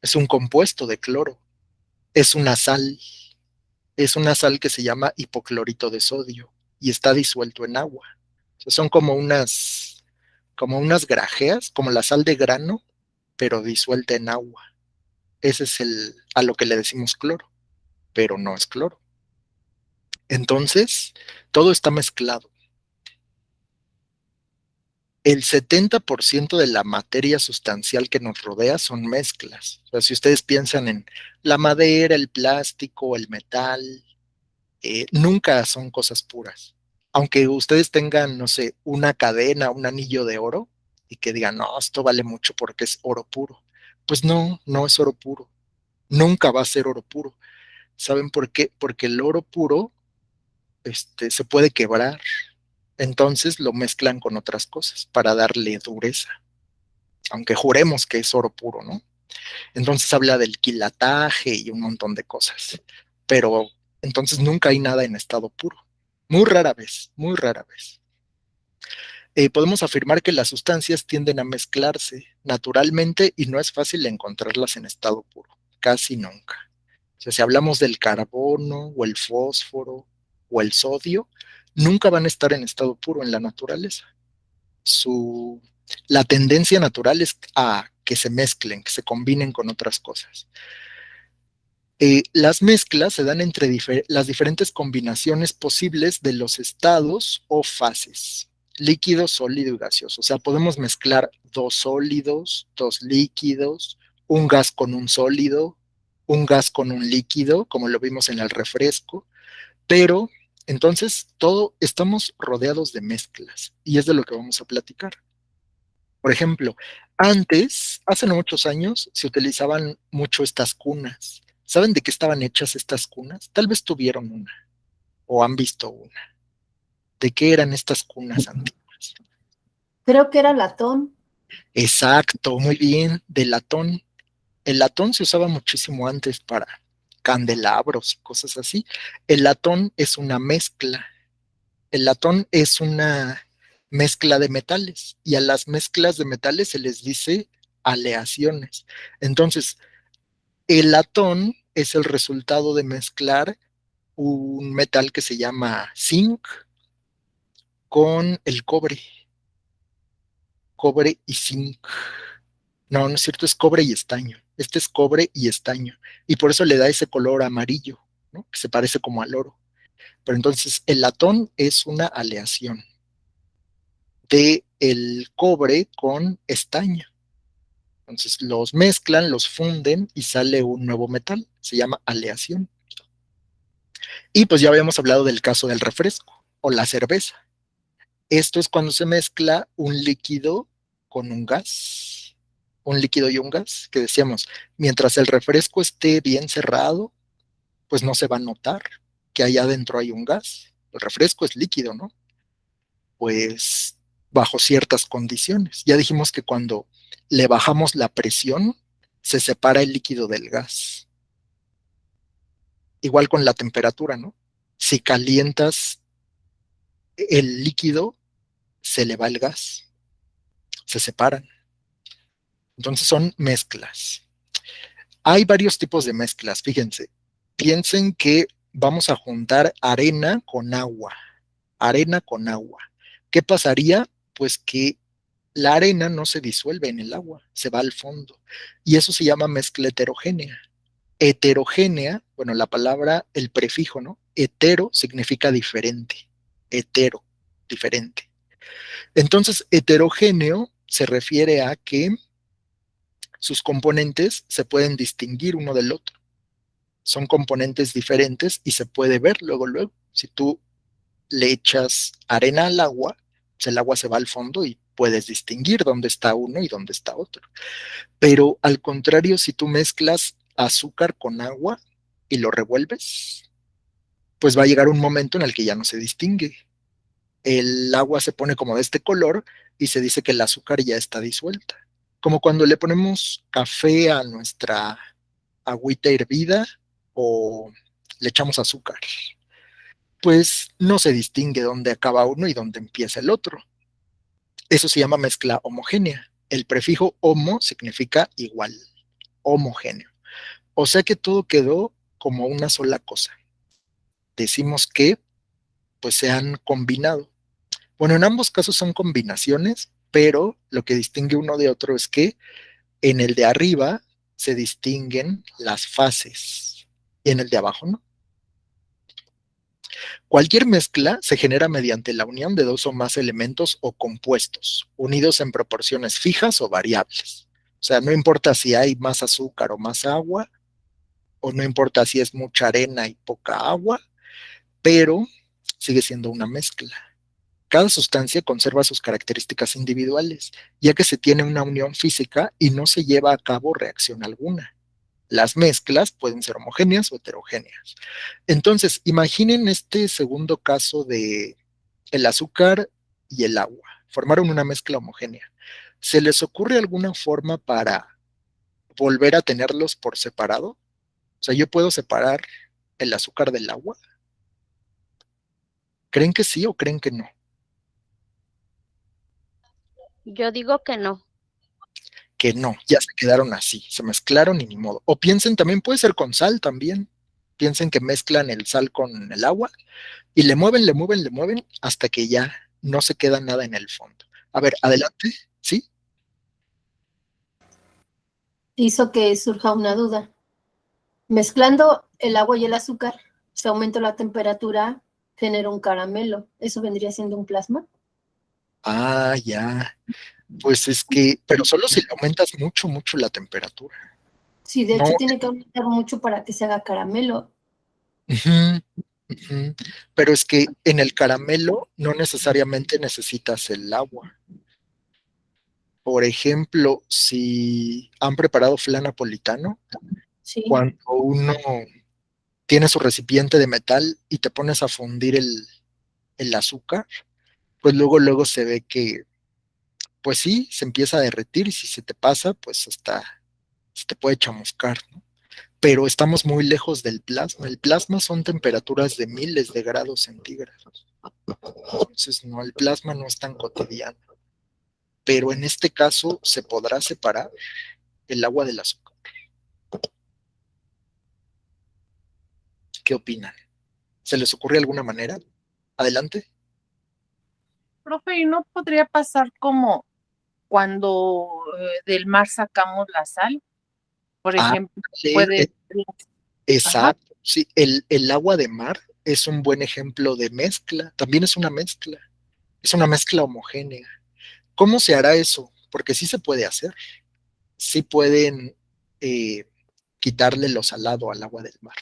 es un compuesto de cloro. Es una sal. Es una sal que se llama hipoclorito de sodio y está disuelto en agua. O sea, son como unas grajeas, como la sal de grano, pero disuelta en agua. Ese es a lo que le decimos cloro, pero no es cloro. Entonces, todo está mezclado. El 70% de la materia sustancial que nos rodea son mezclas. O sea, si ustedes piensan en la madera, el plástico, el metal, nunca son cosas puras. Aunque ustedes tengan, no sé, una cadena, un anillo de oro, y que digan, no, esto vale mucho porque es oro puro. Pues no, no es oro puro. Nunca va a ser oro puro. ¿Saben por qué? Porque el oro puro, se puede quebrar. Entonces lo mezclan con otras cosas para darle dureza, aunque juremos que es oro puro, ¿no? Entonces habla del quilataje y un montón de cosas. Pero entonces nunca hay nada en estado puro. Muy rara vez, muy rara vez. Podemos afirmar que las sustancias tienden a mezclarse naturalmente y no es fácil encontrarlas en estado puro, casi nunca. O sea, si hablamos del carbono o el fósforo o el sodio, nunca van a estar en estado puro en la naturaleza. Su, la tendencia natural es a que se mezclen, que se combinen con otras cosas. Las mezclas se dan entre las diferentes combinaciones posibles de los estados o fases, líquido, sólido y gaseoso. O sea, podemos mezclar dos sólidos, dos líquidos, un gas con un sólido, un gas con un líquido, como lo vimos en el refresco, pero entonces todo estamos rodeados de mezclas y es de lo que vamos a platicar. Por ejemplo, antes, hace no muchos años, se utilizaban mucho estas cunas. ¿Saben de qué estaban hechas estas cunas? Tal vez tuvieron una o han visto una. ¿De qué eran estas cunas antiguas? Creo que era latón. Exacto, muy bien, de latón. El latón se usaba muchísimo antes para candelabros y cosas así. El latón es una mezcla. El latón es una mezcla de metales y a las mezclas de metales se les dice aleaciones. Entonces, el latón es el resultado de mezclar un metal que se llama zinc con el cobre, cobre y zinc. No, no es cierto, es cobre y estaño. Este es cobre y estaño. Y por eso le da ese color amarillo, ¿no? Que se parece como al oro. Pero entonces el latón es una aleación de el cobre con estaño. Entonces los mezclan, los funden y sale un nuevo metal. Se llama aleación. Y pues ya habíamos hablado del caso del refresco o la cerveza. Esto es cuando se mezcla un líquido con un líquido y un gas, que decíamos, mientras el refresco esté bien cerrado, pues no se va a notar que allá adentro hay un gas. El refresco es líquido, ¿no? Pues bajo ciertas condiciones. Ya dijimos que cuando le bajamos la presión, se separa el líquido del gas. Igual con la temperatura, ¿no? Si calientas el líquido, se le va el gas, se separan. Entonces son mezclas. Hay varios tipos de mezclas, fíjense. Piensen que vamos a juntar arena con agua. Arena con agua. ¿Qué pasaría? Pues que la arena no se disuelve en el agua, se va al fondo. Y eso se llama mezcla heterogénea. Heterogénea, bueno, la palabra, el prefijo, ¿no? Hetero significa diferente. Hetero, diferente. Entonces, heterogéneo se refiere a que sus componentes se pueden distinguir uno del otro. Son componentes diferentes y se puede ver luego. Si tú le echas arena al agua, pues el agua se va al fondo y puedes distinguir dónde está uno y dónde está otro. Pero al contrario, si tú mezclas azúcar con agua y lo revuelves, pues va a llegar un momento en el que ya no se distingue. El agua se pone como de este color y se dice que el azúcar ya está disuelta. Como cuando le ponemos café a nuestra agüita hervida o le echamos azúcar. Pues no se distingue dónde acaba uno y dónde empieza el otro. Eso se llama mezcla homogénea. El prefijo homo significa igual, homogéneo. O sea que todo quedó como una sola cosa. Decimos que pues se han combinado. Bueno, en ambos casos son combinaciones, pero lo que distingue uno de otro es que en el de arriba se distinguen las fases y en el de abajo no. Cualquier mezcla se genera mediante la unión de dos o más elementos o compuestos, unidos en proporciones fijas o variables. O sea, no importa si hay más azúcar o más agua, o no importa si es mucha arena y poca agua, pero sigue siendo una mezcla. Cada sustancia conserva sus características individuales, ya que se tiene una unión física y no se lleva a cabo reacción alguna. Las mezclas pueden ser homogéneas o heterogéneas. Entonces, imaginen este segundo caso de el azúcar y el agua. Formaron una mezcla homogénea. ¿Se les ocurre alguna forma para volver a tenerlos por separado? O sea, yo puedo separar el azúcar del agua. ¿Creen que sí o creen que no? Yo digo que no. Que no, ya se quedaron así, se mezclaron y ni modo. O piensen también, puede ser con sal también. Piensen que mezclan el sal con el agua y le mueven, le mueven, le mueven hasta que ya no se queda nada en el fondo. A ver, adelante, ¿sí? Hizo que surja una duda. Mezclando el agua y el azúcar, se aumenta la temperatura, genera un caramelo. ¿Eso vendría siendo un plasma? Ah, ya. Pues es que, pero solo si le aumentas mucho, mucho la temperatura. Sí, de No, hecho tiene que aumentar mucho para que se haga caramelo. ujú, ujú. Pero es que en el caramelo no necesariamente necesitas el agua. Por ejemplo, si han preparado flan napolitano, Sí. cuando uno tiene su recipiente de metal y te pones a fundir el azúcar, pues luego, luego se ve que, pues sí, se empieza a derretir y si se te pasa, pues hasta se te puede chamuscar, ¿no? Pero estamos muy lejos del plasma. El plasma son temperaturas de miles de grados centígrados. Entonces, no, el plasma no es tan cotidiano. Pero en este caso, ¿se podrá separar el agua del azúcar? ¿Qué opinan? ¿Se les ocurre alguna manera? Adelante. Profe, ¿y no podría pasar como cuando del mar sacamos la sal? Por Ah, ejemplo, puede... Ajá. exacto. Sí, el agua de mar es un buen ejemplo de mezcla. También es una mezcla. Es una mezcla homogénea. ¿Cómo se hará eso? Porque sí se puede hacer. Sí pueden eh, quitarle lo salado al agua del mar.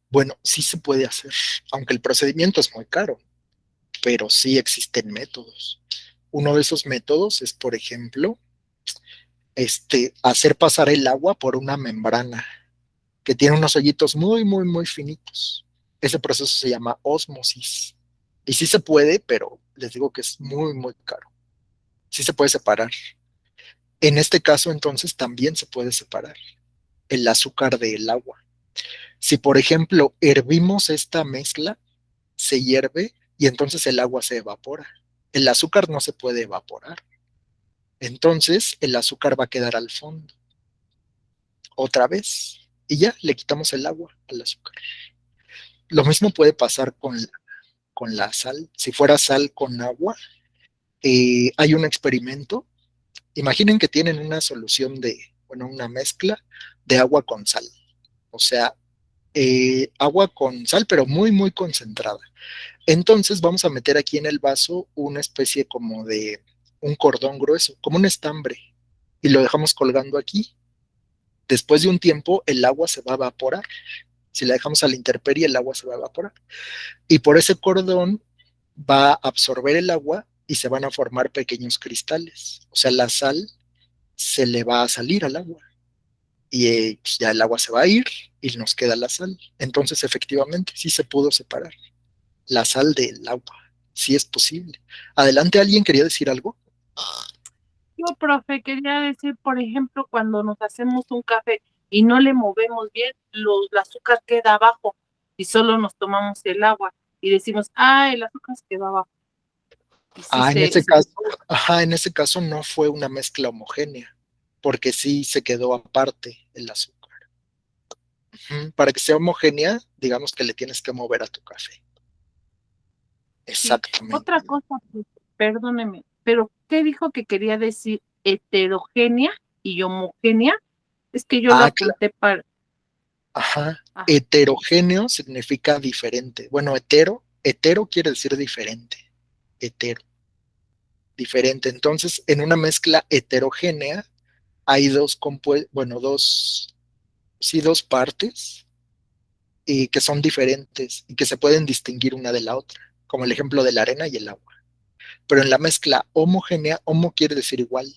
Bueno, sí se puede hacer, aunque el procedimiento es muy caro, pero sí existen métodos. Uno de esos métodos es, por ejemplo, hacer pasar el agua por una membrana que tiene unos hoyitos muy, muy, muy finitos. Ese proceso se llama ósmosis. Y sí se puede, pero les digo que es muy, muy caro. Sí se puede separar. En este caso, entonces, también se puede separar el azúcar del agua. Si, por ejemplo, hervimos esta mezcla, se hierve y entonces el agua se evapora. El azúcar no se puede evaporar. Entonces, el azúcar va a quedar al fondo. Otra vez. Y ya le quitamos el agua al azúcar. Lo mismo puede pasar con la sal. Si fuera sal con agua, hay un experimento. Imaginen que tienen una solución bueno, una mezcla de agua con sal. O sea, agua con sal, pero muy, muy concentrada. Entonces vamos a meter aquí en el vaso una especie como de un cordón grueso, como un estambre, y lo dejamos colgando aquí. Después de un tiempo, el agua se va a evaporar. Si la dejamos a la intemperie, el agua se va a evaporar. Y por ese cordón va a absorber el agua y se van a formar pequeños cristales. O sea, la sal se le va a salir al agua y pues ya el agua se va a ir y nos queda la sal. Entonces, efectivamente, sí se pudo separar la sal del agua. Sí es posible. Adelante, ¿alguien quería decir algo? Yo, profe, quería decir, por ejemplo, cuando nos hacemos un café y no le movemos bien, el azúcar queda abajo y solo nos tomamos el agua y decimos, ah, el azúcar se quedó abajo. Y sí En ese caso, ajá, en ese caso no fue una mezcla homogénea, porque sí se quedó aparte el azúcar. Ujú. Para que sea homogénea, digamos que le tienes que mover a tu café. sí. Exactamente. Otra cosa, profe, perdóneme, pero ¿qué dijo que quería decir heterogénea y homogénea? Es que yo lo Claro. apunté para... Ajá. Ah, Heterogéneo significa diferente. Bueno, hetero quiere decir diferente. Hetero, diferente. Entonces, en una mezcla heterogénea hay dos sí, dos partes que son diferentes y que se pueden distinguir una de la otra, como el ejemplo de la arena y el agua. Pero en la mezcla homogénea, homo quiere decir igual.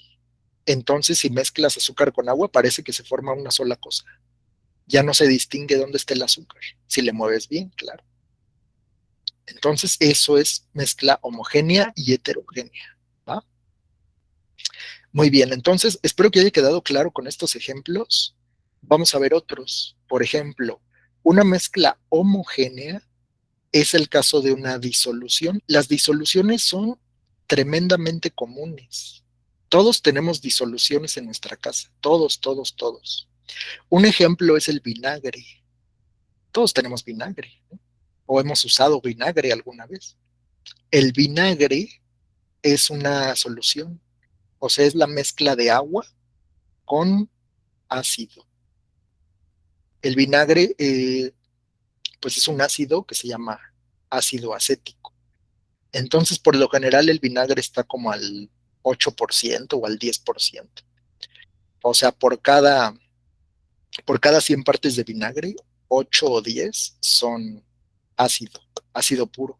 Entonces, si mezclas azúcar con agua, parece que se forma una sola cosa. Ya no se distingue dónde está el azúcar, si le mueves bien, claro. Entonces, eso es mezcla homogénea y heterogénea, ¿va? Muy bien, entonces, espero que haya quedado claro con estos ejemplos. Vamos a ver otros. Por ejemplo, una mezcla homogénea es el caso de una disolución. Las disoluciones son tremendamente comunes. Todos tenemos disoluciones en nuestra casa, todos, todos, todos. Un ejemplo es el vinagre. Todos tenemos vinagre, ¿no? O hemos usado vinagre alguna vez. El vinagre es una solución, o sea, es la mezcla de agua con ácido. El vinagre, pues es un ácido que se llama ácido acético. Entonces, por lo general, el vinagre está como al 8% o al 10%. O sea, por cada 100 partes de vinagre, 8 o 10 son ácido, ácido puro.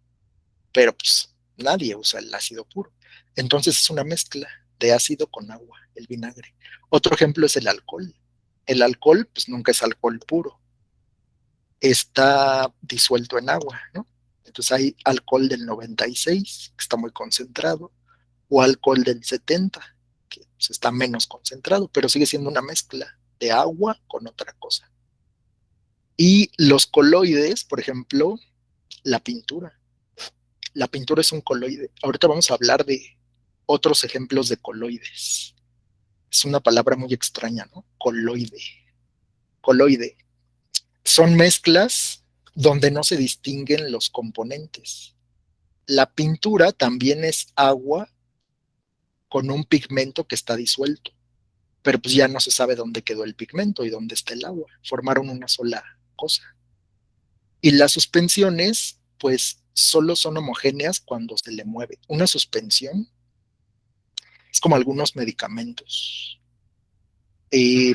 Pero pues nadie usa el ácido puro. Entonces es una mezcla de ácido con agua, el vinagre. Otro ejemplo es el alcohol. El alcohol, pues nunca es alcohol puro, está disuelto en agua, ¿no? Entonces hay alcohol del 96, que está muy concentrado, o alcohol del 70, que pues, está menos concentrado, pero sigue siendo una mezcla de agua con otra cosa. Y los coloides, por ejemplo, la pintura. La pintura es un coloide. Ahorita vamos a hablar de otros ejemplos de coloides. Es una palabra muy extraña, ¿no? Coloide. Coloide. Son mezclas donde no se distinguen los componentes. La pintura también es agua con un pigmento que está disuelto, pero pues ya no se sabe dónde quedó el pigmento y dónde está el agua. Formaron una sola cosa. Y las suspensiones, pues solo son homogéneas cuando se le mueve. Una suspensión es como algunos medicamentos. Eh,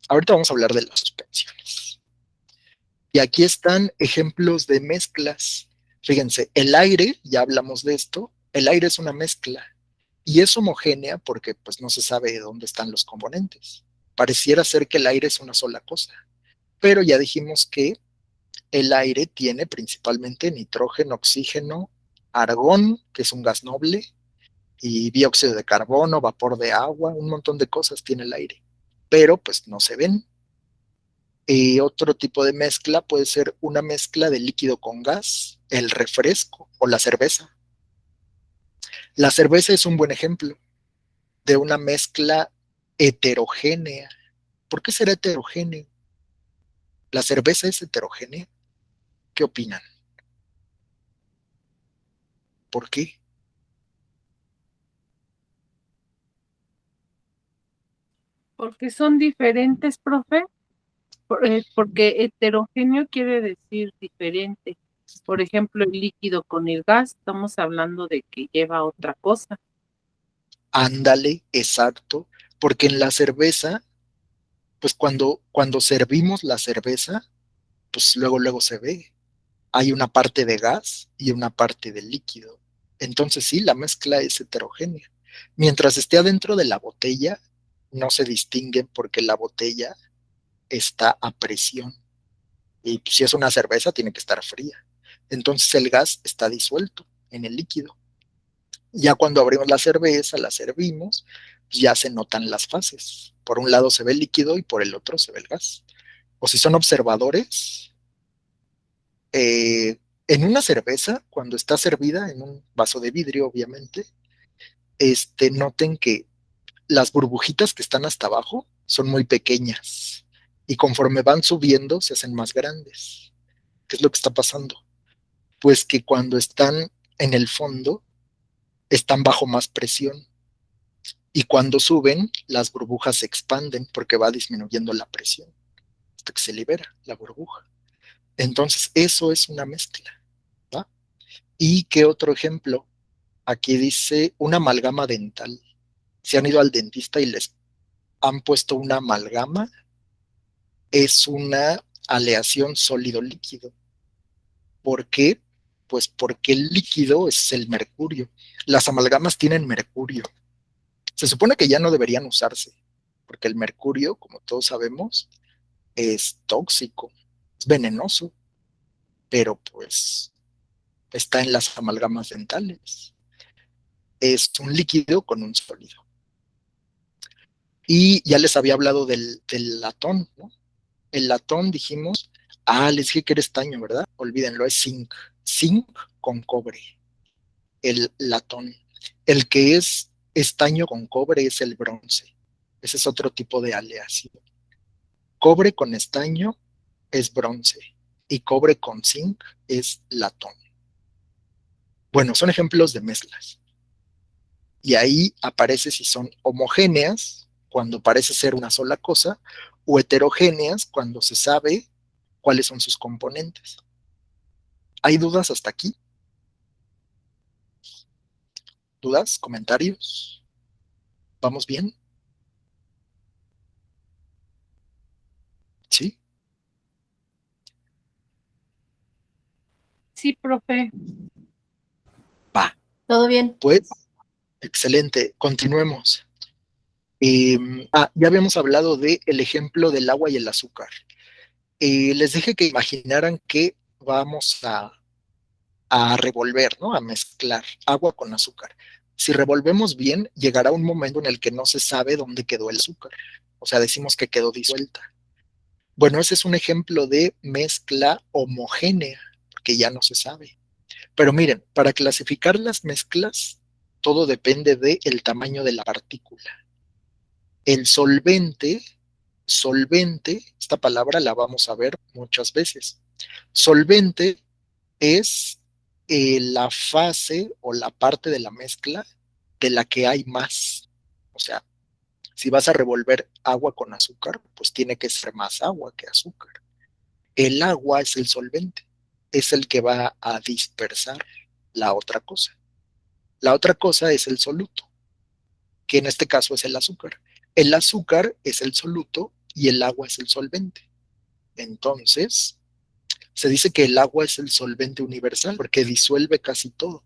Ahorita vamos a hablar de las suspensiones. Y aquí están ejemplos de mezclas. Fíjense, el aire, ya hablamos de esto, el aire es una mezcla y es homogénea porque pues no se sabe dónde están los componentes. Pareciera ser que el aire es una sola cosa, pero ya dijimos que el aire tiene principalmente nitrógeno, oxígeno, argón, que es un gas noble, y dióxido de carbono, vapor de agua, un montón de cosas tiene el aire, pero pues no se ven. Otro tipo de mezcla puede ser una mezcla de líquido con gas, el refresco o la cerveza. La cerveza es un buen ejemplo de una mezcla heterogénea. ¿Por qué será heterogéneo? ¿La cerveza es heterogénea? ¿Qué opinan? ¿Por qué? Porque son diferentes, profe. Porque heterogéneo quiere decir diferente. Por ejemplo, el líquido con el gas, estamos hablando de que lleva otra cosa. Ándale, exacto, porque en la cerveza, pues cuando servimos la cerveza, pues luego se ve. Hay una parte de gas y una parte de líquido. Entonces sí, la mezcla es heterogénea. Mientras esté adentro de la botella, no se distinguen porque la botella está a presión. Y pues, si es una cerveza, tiene que estar fría. Entonces el gas está disuelto en el líquido. Ya cuando abrimos la cerveza, la servimos, pues ya se notan las fases. Por un lado se ve el líquido y por el otro se ve el gas. O si son observadores, en una cerveza, cuando está servida en un vaso de vidrio, obviamente, noten que las burbujitas que están hasta abajo son muy pequeñas y conforme van subiendo se hacen más grandes. ¿Qué es lo que está pasando? Pues que cuando están en el fondo, están bajo más presión y cuando suben, las burbujas se expanden porque va disminuyendo la presión hasta que se libera la burbuja. Entonces, eso es una mezcla, ¿va? ¿Y qué otro ejemplo? Aquí dice una amalgama dental. Si han ido al dentista y les han puesto una amalgama, es una aleación sólido-líquido. ¿Por qué? Pues porque el líquido es el mercurio. Las amalgamas tienen mercurio. Se supone que ya no deberían usarse, porque el mercurio, como todos sabemos, es tóxico, es venenoso, pero pues está en las amalgamas dentales. Es un líquido con un sólido. Y ya les había hablado del latón, ¿no? El latón dijimos, les dije que era estaño, ¿verdad? Olvídenlo, es zinc. Zinc con cobre, el latón. El que es estaño con cobre es el bronce. Ese es otro tipo de aleación. Cobre con estaño es bronce y cobre con zinc es latón. Bueno, son ejemplos de mezclas. Y ahí aparece si son homogéneas, cuando parece ser una sola cosa, o heterogéneas, cuando se sabe cuáles son sus componentes. ¿Hay dudas hasta aquí? ¿Dudas? ¿Comentarios? ¿Vamos bien? ¿Sí? Sí, profe. Va. ¿Todo bien? Pues, excelente. Continuemos. Ya habíamos hablado del ejemplo del agua y el azúcar. Les dije que imaginaran que vamos a revolver, ¿no? A mezclar agua con azúcar. Si revolvemos bien, llegará un momento en el que no se sabe dónde quedó el azúcar. O sea, decimos que quedó disuelta. Bueno, ese es un ejemplo de mezcla homogénea, porque ya no se sabe. Pero miren, para clasificar las mezclas, todo depende del tamaño de la partícula. El solvente, esta palabra la vamos a ver muchas veces. Solvente es la fase o la parte de la mezcla de la que hay más. O sea, si vas a revolver agua con azúcar, pues tiene que ser más agua que azúcar. El agua es el solvente, es el que va a dispersar la otra cosa. La otra cosa es el soluto, que en este caso es el azúcar. El azúcar es el soluto y el agua es el solvente. Entonces, se dice que el agua es el solvente universal porque disuelve casi todo.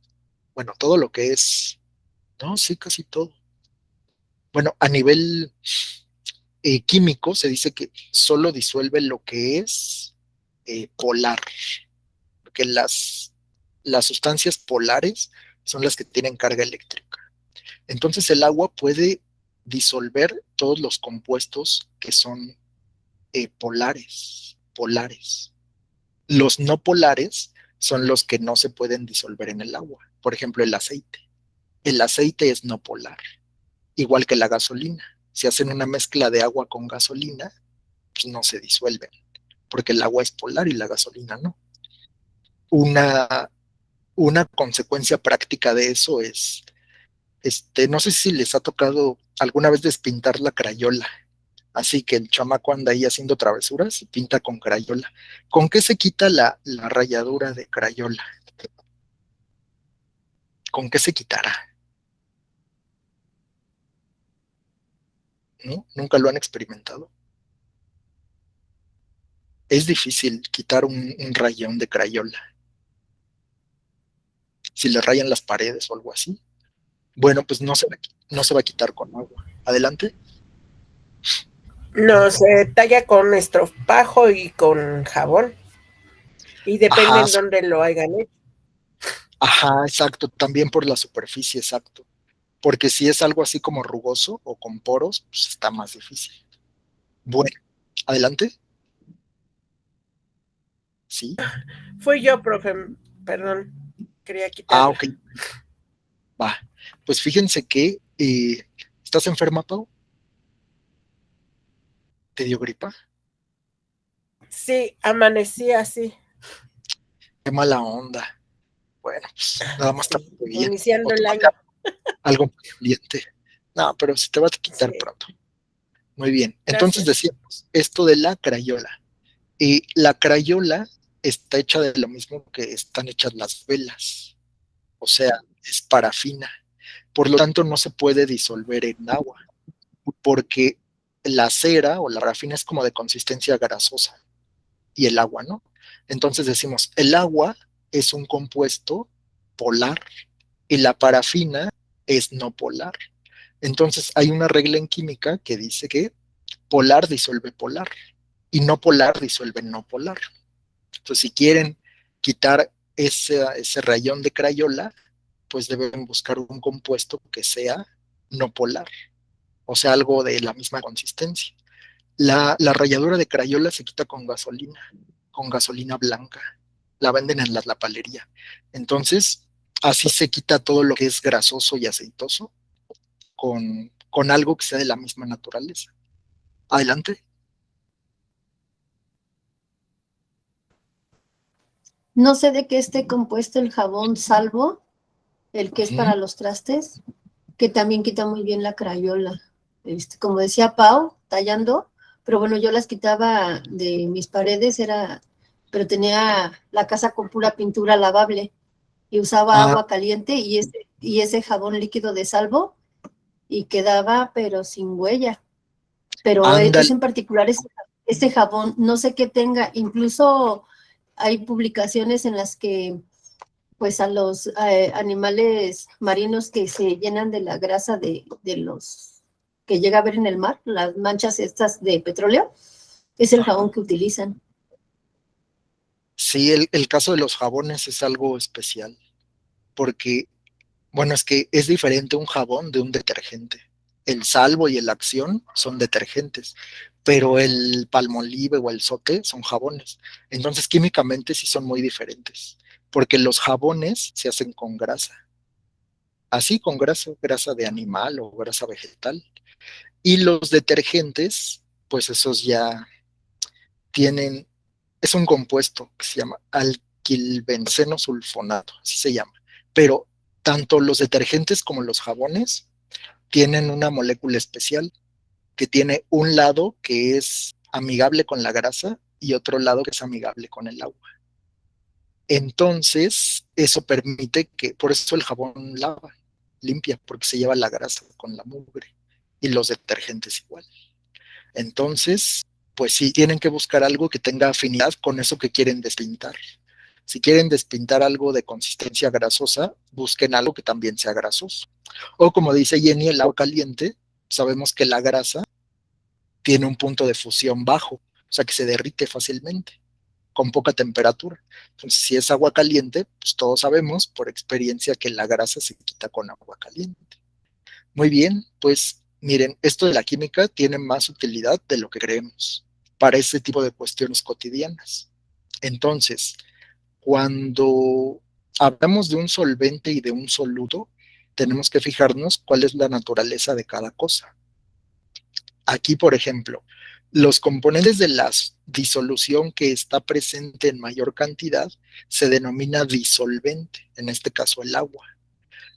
Bueno, todo lo que es, no, sí, casi todo. Bueno, a nivel químico se dice que solo disuelve lo que es polar, porque las sustancias polares son las que tienen carga eléctrica. Entonces el agua puede disolver todos los compuestos que son polares. Los no polares son los que no se pueden disolver en el agua. Por ejemplo, el aceite. El aceite es no polar, igual que la gasolina. Si hacen una mezcla de agua con gasolina, pues no se disuelven, porque el agua es polar y la gasolina no. Una, una consecuencia práctica de eso es, no sé si les ha tocado alguna vez despintar la crayola. Así que el chamaco anda ahí haciendo travesuras y pinta con crayola. ¿Con qué se quita la ralladura de crayola? ¿Con qué se quitará? ¿No? ¿Nunca lo han experimentado? Es difícil quitar un rayón de crayola. Si le rayan las paredes o algo así. Bueno, pues no se va a quitar con agua. Adelante. No, se talla con estropajo y con jabón. Y depende Ajá, en dónde lo hayan hecho. ajá, exacto. También por la superficie, exacto. Porque si es algo así como rugoso o con poros, pues está más difícil. Bueno, adelante. Sí. Fui yo, profe, perdón, quería quitarla. Ok, va. Pues fíjense que ¿estás enferma, Pau? ¿Te dio gripa? Sí, amanecí así. Qué mala onda. Bueno, pues nada más Sí, te bien. O iniciando el tómate año. algo caliente. No, pero se te va a quitar Sí, pronto. Muy bien. Entonces gracias. decíamos esto de la crayola. Y la crayola está hecha de lo mismo que están hechas las velas. O sea, es parafina. Por lo tanto, no se puede disolver en agua, porque la cera o la parafina es como de consistencia grasosa y el agua, ¿no? Entonces decimos, el agua es un compuesto polar y la parafina es no polar. Entonces hay una regla en química que dice que polar disuelve polar y no polar disuelve no polar. Entonces si quieren quitar ese rayón de Crayola, pues deben buscar un compuesto que sea no polar, o sea, algo de la misma consistencia. La ralladura de Crayola se quita con gasolina blanca. La venden en la lapalería. Entonces, así se quita todo lo que es grasoso y aceitoso con algo que sea de la misma naturaleza. Adelante. No sé de qué esté compuesto el jabón Salvo, el que es Ujú. para los trastes, que también quita muy bien la crayola. Como decía Pau, tallando, pero bueno, yo las quitaba de mis paredes, pero tenía la casa con pura pintura lavable y usaba Ah, agua caliente y ese jabón líquido de Salvo y quedaba pero sin huella. Pero es ándale. en particular ese jabón, no sé qué tenga, incluso hay publicaciones en las que pues a los animales marinos que se llenan de la grasa de los que llega a ver en el mar, las manchas estas de petróleo, es el Ajá. jabón que utilizan. Sí, el caso de los jabones es algo especial, porque, bueno, es que es diferente un jabón de un detergente. El Salvo y el Acción son detergentes, pero el Palmolive o el Sote son jabones. Entonces, químicamente sí son muy diferentes, porque los jabones se hacen con grasa, así con grasa, grasa de animal o grasa vegetal. Y los detergentes, pues esos ya tienen, es un compuesto que se llama alquilbenceno sulfonato, así se llama. Pero tanto los detergentes como los jabones tienen una molécula especial que tiene un lado que es amigable con la grasa y otro lado que es amigable con el agua. Entonces, eso permite que, por eso el jabón lava, limpia, porque se lleva la grasa con la mugre y los detergentes igual. Entonces, pues sí, tienen que buscar algo que tenga afinidad con eso que quieren despintar. Si quieren despintar algo de consistencia grasosa, busquen algo que también sea grasoso. O como dice Jenny, el agua caliente, sabemos que la grasa tiene un punto de fusión bajo, o sea que se derrite fácilmente, con poca temperatura. Entonces, si es agua caliente, pues todos sabemos por experiencia que la grasa se quita con agua caliente. Muy bien, pues miren, esto de la química tiene más utilidad de lo que creemos para ese tipo de cuestiones cotidianas. Entonces, cuando hablamos de un solvente y de un soluto, tenemos que fijarnos cuál es la naturaleza de cada cosa. Aquí, por ejemplo, los componentes de la disolución que está presente en mayor cantidad se denomina disolvente, en este caso el agua.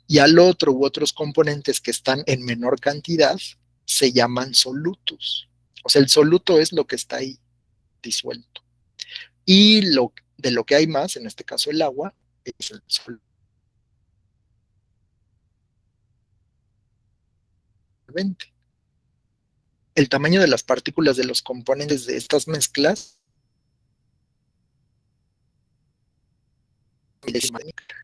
Y al otro u otros componentes que están en menor cantidad se llaman solutos. O sea, el soluto es lo que está ahí disuelto. Y de lo que hay más, en este caso el agua, es el solvente. El tamaño de las partículas de los componentes de estas mezclas milésima de micra.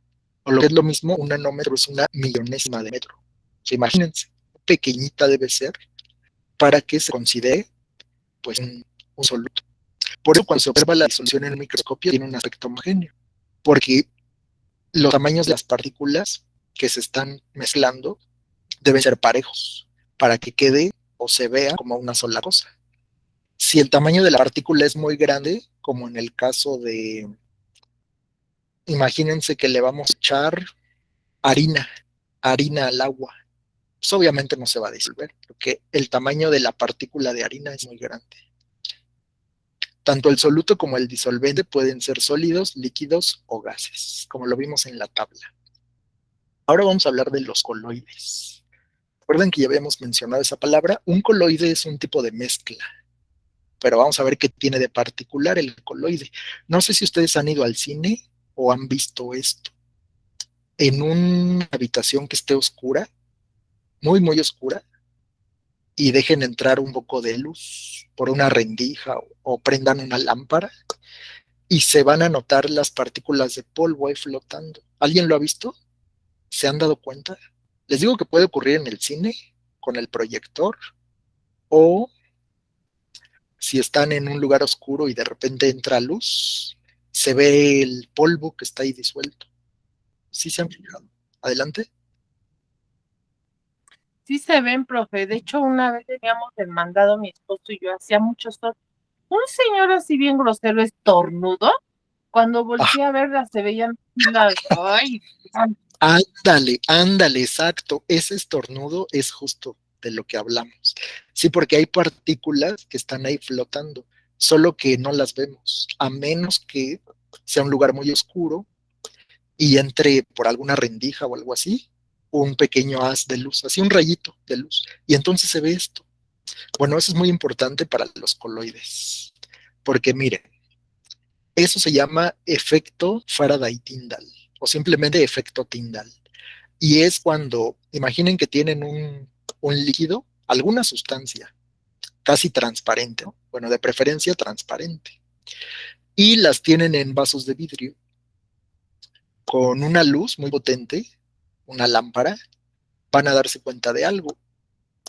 O lo que es lo mismo, un nanómetro es una millonésima de metro. O sea, imagínense, pequeñita debe ser para que se considere pues un soluto. Por eso cuando se observa la disolución en el microscopio tiene un aspecto homogéneo, porque los tamaños de las partículas que se están mezclando deben ser parejos para que quede o se vea como una sola cosa. Si el tamaño de la partícula es muy grande, como en el caso de, imagínense que le vamos a echar harina, harina al agua, pues obviamente no se va a disolver, porque el tamaño de la partícula de harina es muy grande. Tanto el soluto como el disolvente pueden ser sólidos, líquidos o gases, como lo vimos en la tabla. Ahora vamos a hablar de los coloides. Recuerden que ya habíamos mencionado esa palabra. Un coloide es un tipo de mezcla, pero vamos a ver qué tiene de particular el coloide. No sé si ustedes han ido al cine o han visto esto. En una habitación que esté oscura, muy, muy oscura, y dejen entrar un poco de luz por una rendija o prendan una lámpara y se van a notar las partículas de polvo ahí flotando. ¿Alguien lo ha visto? ¿Se han dado cuenta? Les digo que puede ocurrir en el cine, con el proyector, o si están en un lugar oscuro y de repente entra luz, se ve el polvo que está ahí disuelto. ¿Sí se han fijado? Adelante. Sí se ven, profe. De hecho, una vez teníamos el mandado mi esposo y yo, hacía mucho sol. Un señor así bien grosero, estornudo. Cuando Ah, volteé a verla, se veían las... ¡Ay! ándale, ándale, exacto. Ese estornudo es justo de lo que hablamos. Sí, porque hay partículas que están ahí flotando, solo que no las vemos, a menos que sea un lugar muy oscuro y entre por alguna rendija o algo así, un pequeño haz de luz, así un rayito de luz. Y entonces se ve esto. Bueno, eso es muy importante para los coloides, porque miren, eso se llama efecto Faraday-Tyndall o simplemente efecto Tyndall. Y es cuando, imaginen que tienen un líquido, alguna sustancia casi transparente, ¿no? Bueno, de preferencia transparente, y las tienen en vasos de vidrio con una luz muy potente, una lámpara, van a darse cuenta de algo.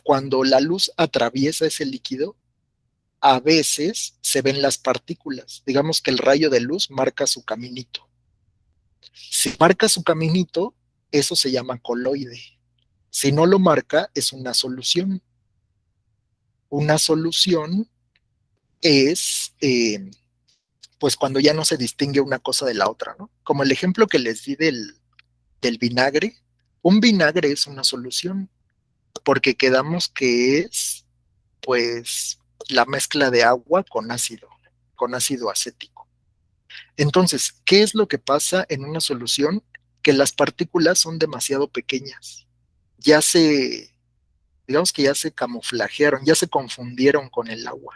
Cuando la luz atraviesa ese líquido, a veces se ven las partículas. Digamos que el rayo de luz marca su caminito. Si marca su caminito, eso se llama coloide. Si no lo marca, es una solución. Una solución es, pues, cuando ya no se distingue una cosa de la otra, ¿no? Como el ejemplo que les di del vinagre. Un vinagre es una solución, porque quedamos que es, pues, la mezcla de agua con ácido acético. Entonces, ¿qué es lo que pasa en una solución? Que las partículas son demasiado pequeñas. Ya se, digamos que ya se camuflajearon, ya se confundieron con el agua.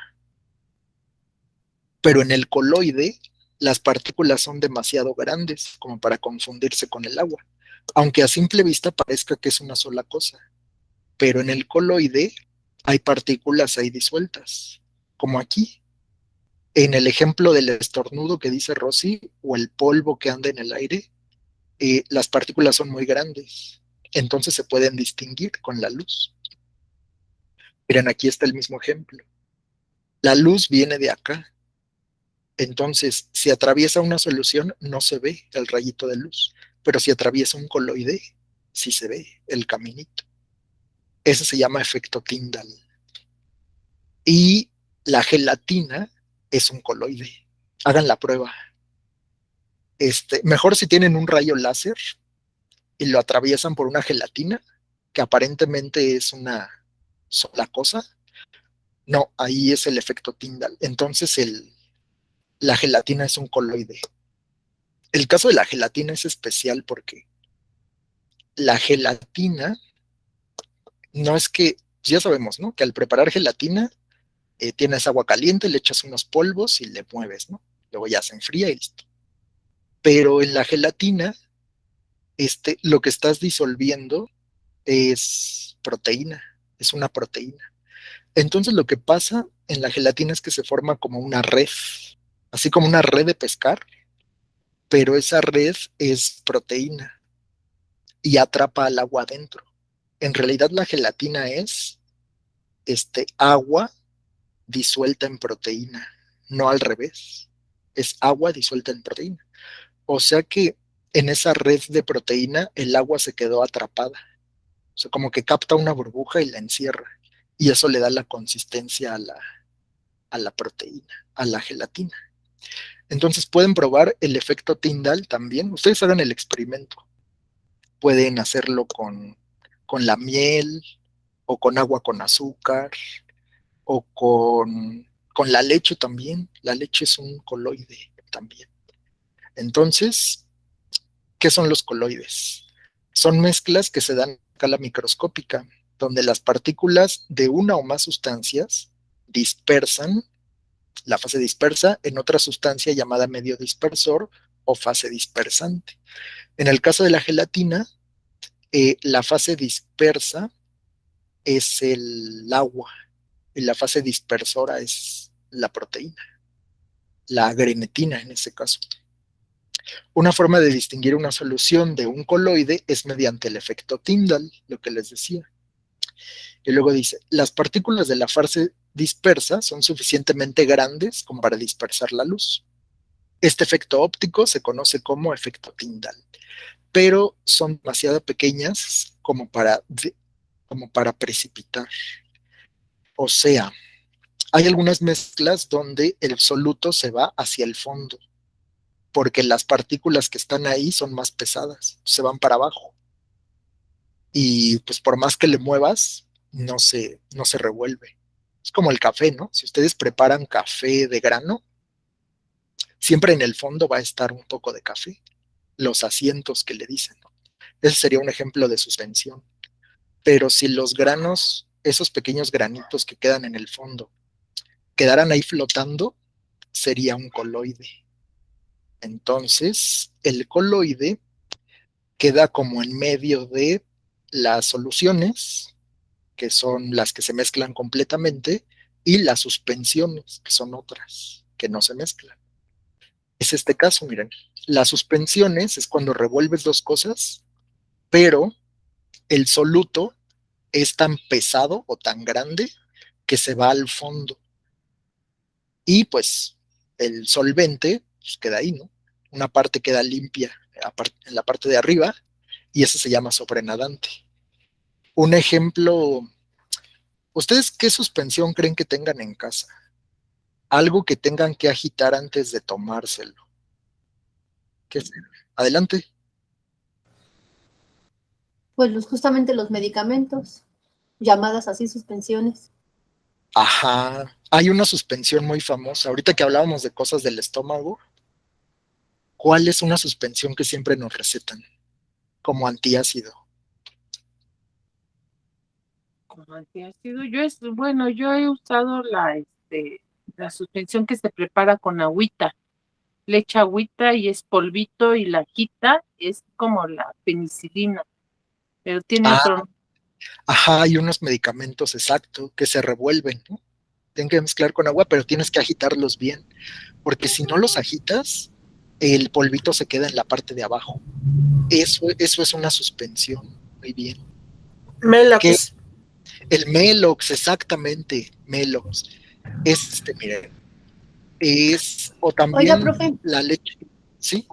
Pero en el coloide, las partículas son demasiado grandes como para confundirse con el agua, aunque a simple vista parezca que es una sola cosa. Pero en el coloide hay partículas ahí disueltas, como aquí. En el ejemplo del estornudo que dice Rosy, o el polvo que anda en el aire, las partículas son muy grandes, entonces se pueden distinguir con la luz. Miren, aquí está el mismo ejemplo. La luz viene de acá, entonces si atraviesa una solución no se ve el rayito de luz, pero si atraviesa un coloide, sí se ve el caminito. Ese se llama efecto Tyndall. Y la gelatina es un coloide. Hagan la prueba. Mejor si tienen un rayo láser y lo atraviesan por una gelatina, que aparentemente es una sola cosa. No, ahí es el efecto Tyndall. Entonces la gelatina es un coloide. El caso de la gelatina es especial porque la gelatina no es que, ya sabemos, ¿no? Que al preparar gelatina tienes agua caliente, le echas unos polvos y le mueves, ¿no? Luego ya se enfría y listo. Pero en la gelatina, lo que estás disolviendo es proteína, es una proteína. Entonces lo que pasa en la gelatina es que se forma como una red, así como una red de pescar, pero esa red es proteína y atrapa al agua adentro. En realidad la gelatina es agua disuelta en proteína, no al revés. Es agua disuelta en proteína. O sea que en esa red de proteína el agua se quedó atrapada. O sea, como que capta una burbuja y la encierra. Y eso le da la consistencia a la proteína, a la gelatina. Entonces pueden probar el efecto Tyndall también. Ustedes hagan el experimento. Pueden hacerlo con la miel o con agua con azúcar o con la leche también. La leche es un coloide también. Entonces, ¿qué son los coloides? Son mezclas que se dan a escala microscópica, donde las partículas de una o más sustancias dispersan la fase dispersa en otra sustancia llamada medio dispersor o fase dispersante. En el caso de la gelatina, la fase dispersa es el agua y la fase dispersora es la proteína, la grenetina en ese caso. Una forma de distinguir una solución de un coloide es mediante el efecto Tyndall, lo que les decía. Y luego dice, las partículas de la fase dispersa son suficientemente grandes como para dispersar la luz. Este efecto óptico se conoce como efecto Tyndall, pero son demasiado pequeñas como para precipitar. O sea, hay algunas mezclas donde el soluto se va hacia el fondo, porque las partículas que están ahí son más pesadas, se van para abajo. Y pues por más que le muevas, no se revuelve. Es como el café, ¿no? Si ustedes preparan café de grano, siempre en el fondo va a estar un poco de café, los asientos que le dicen, ¿no? Ese sería un ejemplo de suspensión. Pero si los granos, esos pequeños granitos que quedan en el fondo, quedaran ahí flotando, sería un coloide. Entonces, el coloide queda como en medio de las soluciones, que son las que se mezclan completamente, y las suspensiones, que son otras, que no se mezclan. Es este caso, miren. Las suspensiones es cuando revuelves dos cosas, pero el soluto es tan pesado o tan grande que se va al fondo. Y pues el solvente pues, queda ahí, ¿no? Una parte queda limpia en la parte de arriba y eso se llama sobrenadante. Un ejemplo, ¿ustedes qué suspensión creen que tengan en casa? Algo que tengan que agitar antes de tomárselo. ¿Qué es? Adelante. Pues justamente los medicamentos, llamadas así suspensiones. Ajá. Hay una suspensión muy famosa. Ahorita que hablábamos de cosas del estómago, ¿cuál es una suspensión que siempre nos recetan como antiácido? Como antiácido, bueno, yo he usado la suspensión que se prepara con agüita, le echa agüita y es polvito y la agita, es como la penicilina, pero tiene Ah, otro. ajá, hay unos medicamentos exacto que se revuelven, ¿no? Tienen que mezclar con agua, pero tienes que agitarlos bien, porque si no los agitas, el polvito se queda en la parte de abajo. Eso es una suspensión. Muy bien. Que Melox. el Melox, exactamente, Melox. Miren, o Oiga, también profe, la leche, ¿sí?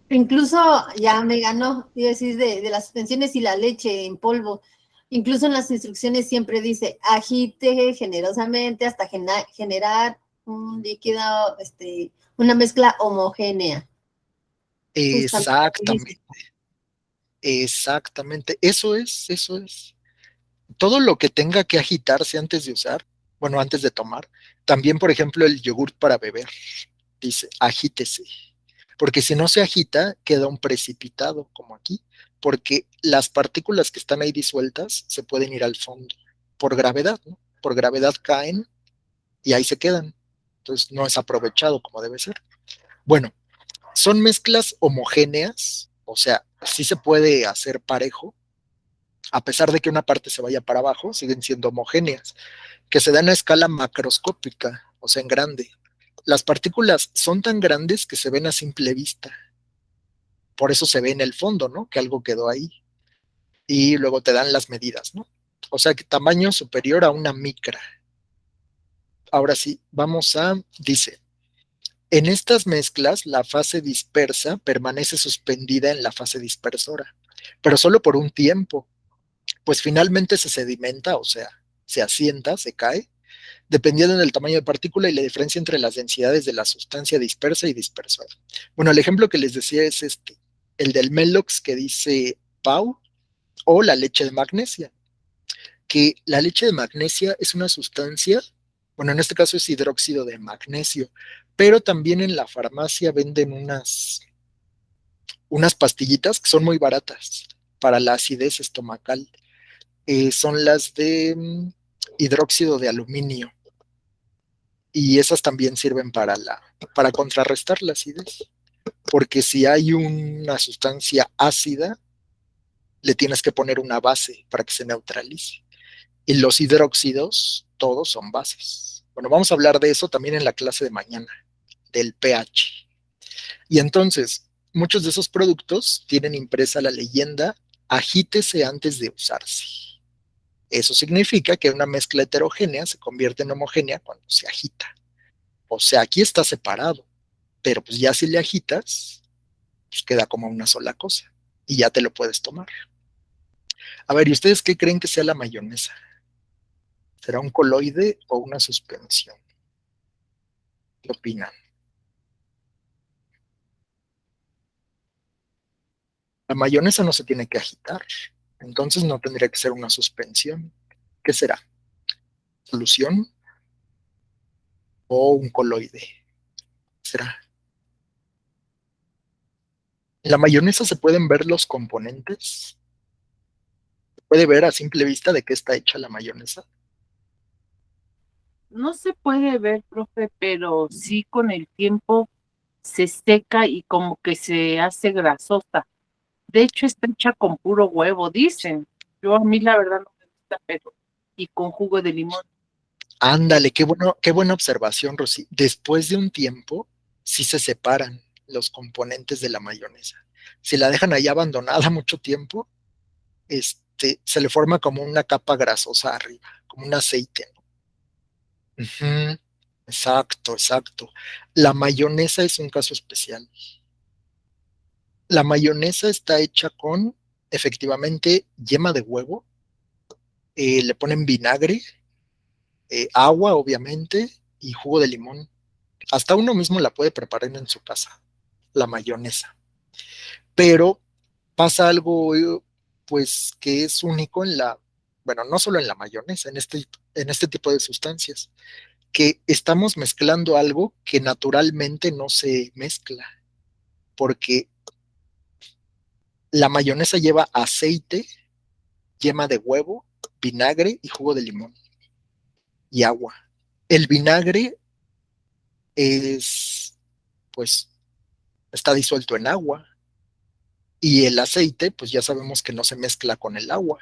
incluso ya me ganó, iba a decir, de las suspensiones y la leche en polvo. Incluso en las instrucciones siempre dice, agite generosamente hasta generar un líquido, una mezcla homogénea. Justamente. Exactamente, exactamente. Eso es. Todo lo que tenga que agitarse antes de usar, bueno, antes de tomar. También, por ejemplo, el yogur para beber, dice, agítese. Porque si no se agita, queda un precipitado, como aquí, porque las partículas que están ahí disueltas se pueden ir al fondo por gravedad, ¿no? Por gravedad caen y ahí se quedan. Entonces no es aprovechado como debe ser. Bueno, son mezclas homogéneas, o sea, sí se puede hacer parejo, a pesar de que una parte se vaya para abajo, siguen siendo homogéneas, que se dan a escala macroscópica, o sea, en grande. Las partículas son tan grandes que se ven a simple vista. Por eso se ve en el fondo, ¿no? Que algo quedó ahí. Y luego te dan las medidas, ¿no? O sea, que tamaño superior a una micra. Ahora sí, dice, en estas mezclas la fase dispersa permanece suspendida en la fase dispersora, pero solo por un tiempo, pues finalmente se sedimenta, o sea, se asienta, se cae, dependiendo del tamaño de partícula y la diferencia entre las densidades de la sustancia dispersa y dispersora. Bueno, el ejemplo que les decía es el del Melox que dice Pau, o la leche de magnesia, que la leche de magnesia es una sustancia, bueno, en este caso es hidróxido de magnesio, pero también en la farmacia venden unas pastillitas que son muy baratas para la acidez estomacal. Son las de hidróxido de aluminio y esas también sirven para contrarrestar la acidez, porque si hay una sustancia ácida, le tienes que poner una base para que se neutralice. Y los hidróxidos, todos son bases. Bueno, vamos a hablar de eso también en la clase de mañana, del pH. Y entonces, muchos de esos productos tienen impresa la leyenda, agítese antes de usarse. Eso significa que una mezcla heterogénea se convierte en homogénea cuando se agita. O sea, aquí está separado, pero pues ya si le agitas, pues queda como una sola cosa y ya te lo puedes tomar. A ver, ¿y ustedes qué creen que sea la mayonesa? ¿Será un coloide o una suspensión? ¿Qué opinan? La mayonesa no se tiene que agitar, entonces no tendría que ser una suspensión. ¿Qué será? ¿Solución o un coloide? ¿Será? En la mayonesa se pueden ver los componentes. ¿Se puede ver a simple vista de qué está hecha la mayonesa? No se puede ver, profe, pero sí con el tiempo se seca y como que se hace grasosa. De hecho, está hecha con puro huevo, dicen. Yo a mí la verdad no me gusta, pero y con jugo de limón. Ándale, qué buena observación, Rosy. Después de un tiempo, sí se separan los componentes de la mayonesa. Si la dejan ahí abandonada mucho tiempo, se le forma como una capa grasosa arriba, como un aceite, ¿no? Ujú. Exacto, exacto. La mayonesa es un caso especial. La mayonesa está hecha con, efectivamente, yema de huevo, le ponen vinagre, agua, obviamente, y jugo de limón. Hasta uno mismo la puede preparar en su casa, la mayonesa. Pero pasa algo, pues, que es único bueno, no solo en la mayonesa, en este tipo de sustancias, que estamos mezclando algo que naturalmente no se mezcla, porque la mayonesa lleva aceite, yema de huevo, vinagre y jugo de limón y agua. El vinagre es, pues, está disuelto en agua y el aceite, pues ya sabemos que no se mezcla con el agua.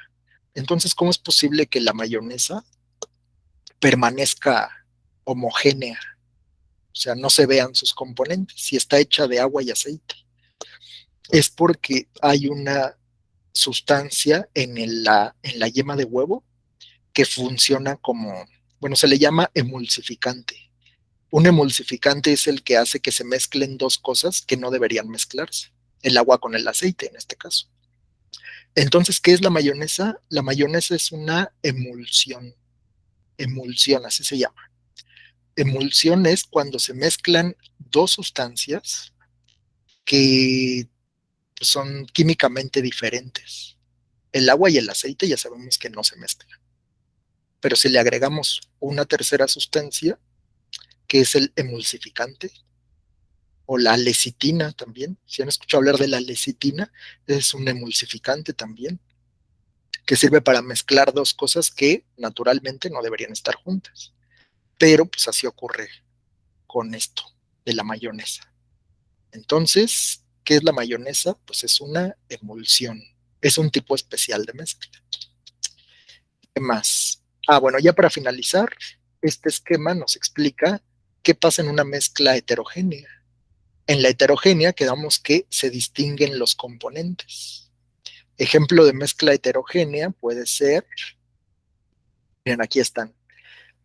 Entonces, ¿cómo es posible que la mayonesa permanezca homogénea? O sea, no se vean sus componentes si está hecha de agua y aceite. Es porque hay una sustancia en la yema de huevo que funciona como, bueno, se le llama emulsificante. Un emulsificante es el que hace que se mezclen dos cosas que no deberían mezclarse, el agua con el aceite en este caso. Entonces, ¿qué es la mayonesa? La mayonesa es una emulsión, así se llama. Emulsión es cuando se mezclan dos sustancias que son químicamente diferentes. El agua y el aceite ya sabemos que no se mezclan, pero si le agregamos una tercera sustancia, que es el emulsificante, o la lecitina también, si han escuchado hablar de la lecitina, es un emulsificante también, que sirve para mezclar dos cosas que naturalmente no deberían estar juntas. Pero pues así ocurre con esto de la mayonesa. Entonces, ¿qué es la mayonesa? Pues es una emulsión, es un tipo especial de mezcla. ¿Qué más? Bueno, ya para finalizar, este esquema nos explica qué pasa en una mezcla heterogénea. En la heterogénea quedamos que se distinguen los componentes. Ejemplo de mezcla heterogénea puede ser, miren, aquí están.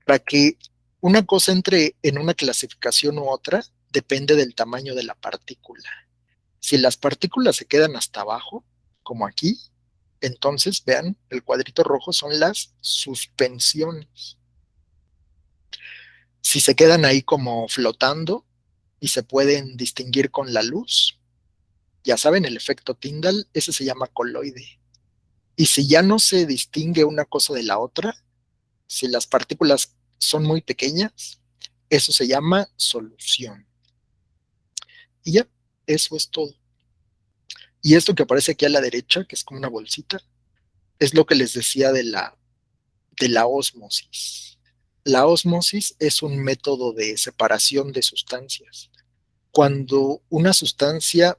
Para que una cosa entre en una clasificación u otra, depende del tamaño de la partícula. Si las partículas se quedan hasta abajo, como aquí, entonces vean, el cuadrito rojo son las suspensiones. Si se quedan ahí como flotando y se pueden distinguir con la luz, ya saben, el efecto Tyndall, ese se llama coloide. Y si ya no se distingue una cosa de la otra, si las partículas son muy pequeñas, eso se llama solución. Y ya, eso es todo. Y esto que aparece aquí a la derecha, que es como una bolsita, es lo que les decía de la ósmosis. La ósmosis es un método de separación de sustancias. Cuando una sustancia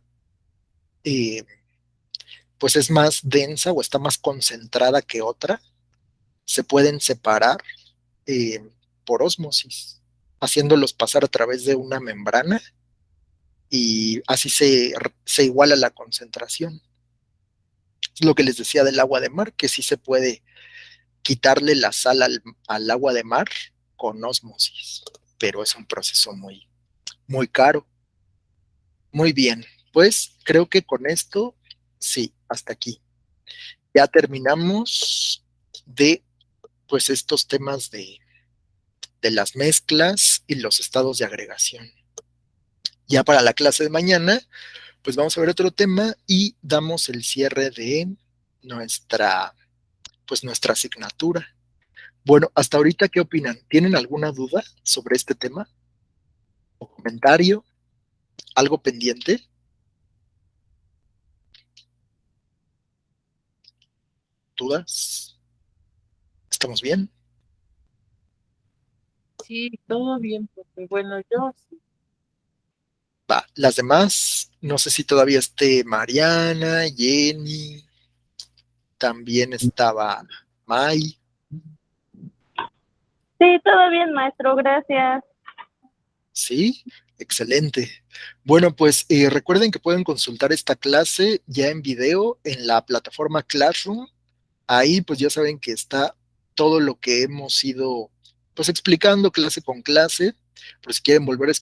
pues es más densa o está más concentrada que otra, se pueden separar eh, por ósmosis, haciéndolos pasar a través de una membrana y así se iguala la concentración. Es lo que les decía del agua de mar, que sí se puede quitarle la sal al agua de mar con ósmosis, pero es un proceso muy, muy caro. Muy bien, pues creo que con esto, sí, hasta aquí. Ya terminamos de pues estos temas de las mezclas y los estados de agregación. Ya para la clase de mañana, pues vamos a ver otro tema y damos el cierre de nuestra, pues nuestra asignatura. Bueno, hasta ahorita, ¿qué opinan? ¿Tienen alguna duda sobre este tema? ¿O comentario? ¿Algo pendiente? ¿Dudas? ¿Estamos bien? Sí, todo bien, porque bueno, yo sí. Va, las demás, no sé si todavía esté Mariana, Jenny, también estaba Mai. Sí, todo bien, maestro, gracias. Sí, excelente. Bueno, pues recuerden que pueden consultar esta clase ya en video en la plataforma Classroom. Ahí pues ya saben que está todo lo que hemos ido pues explicando clase con clase. Pero si quieren volver a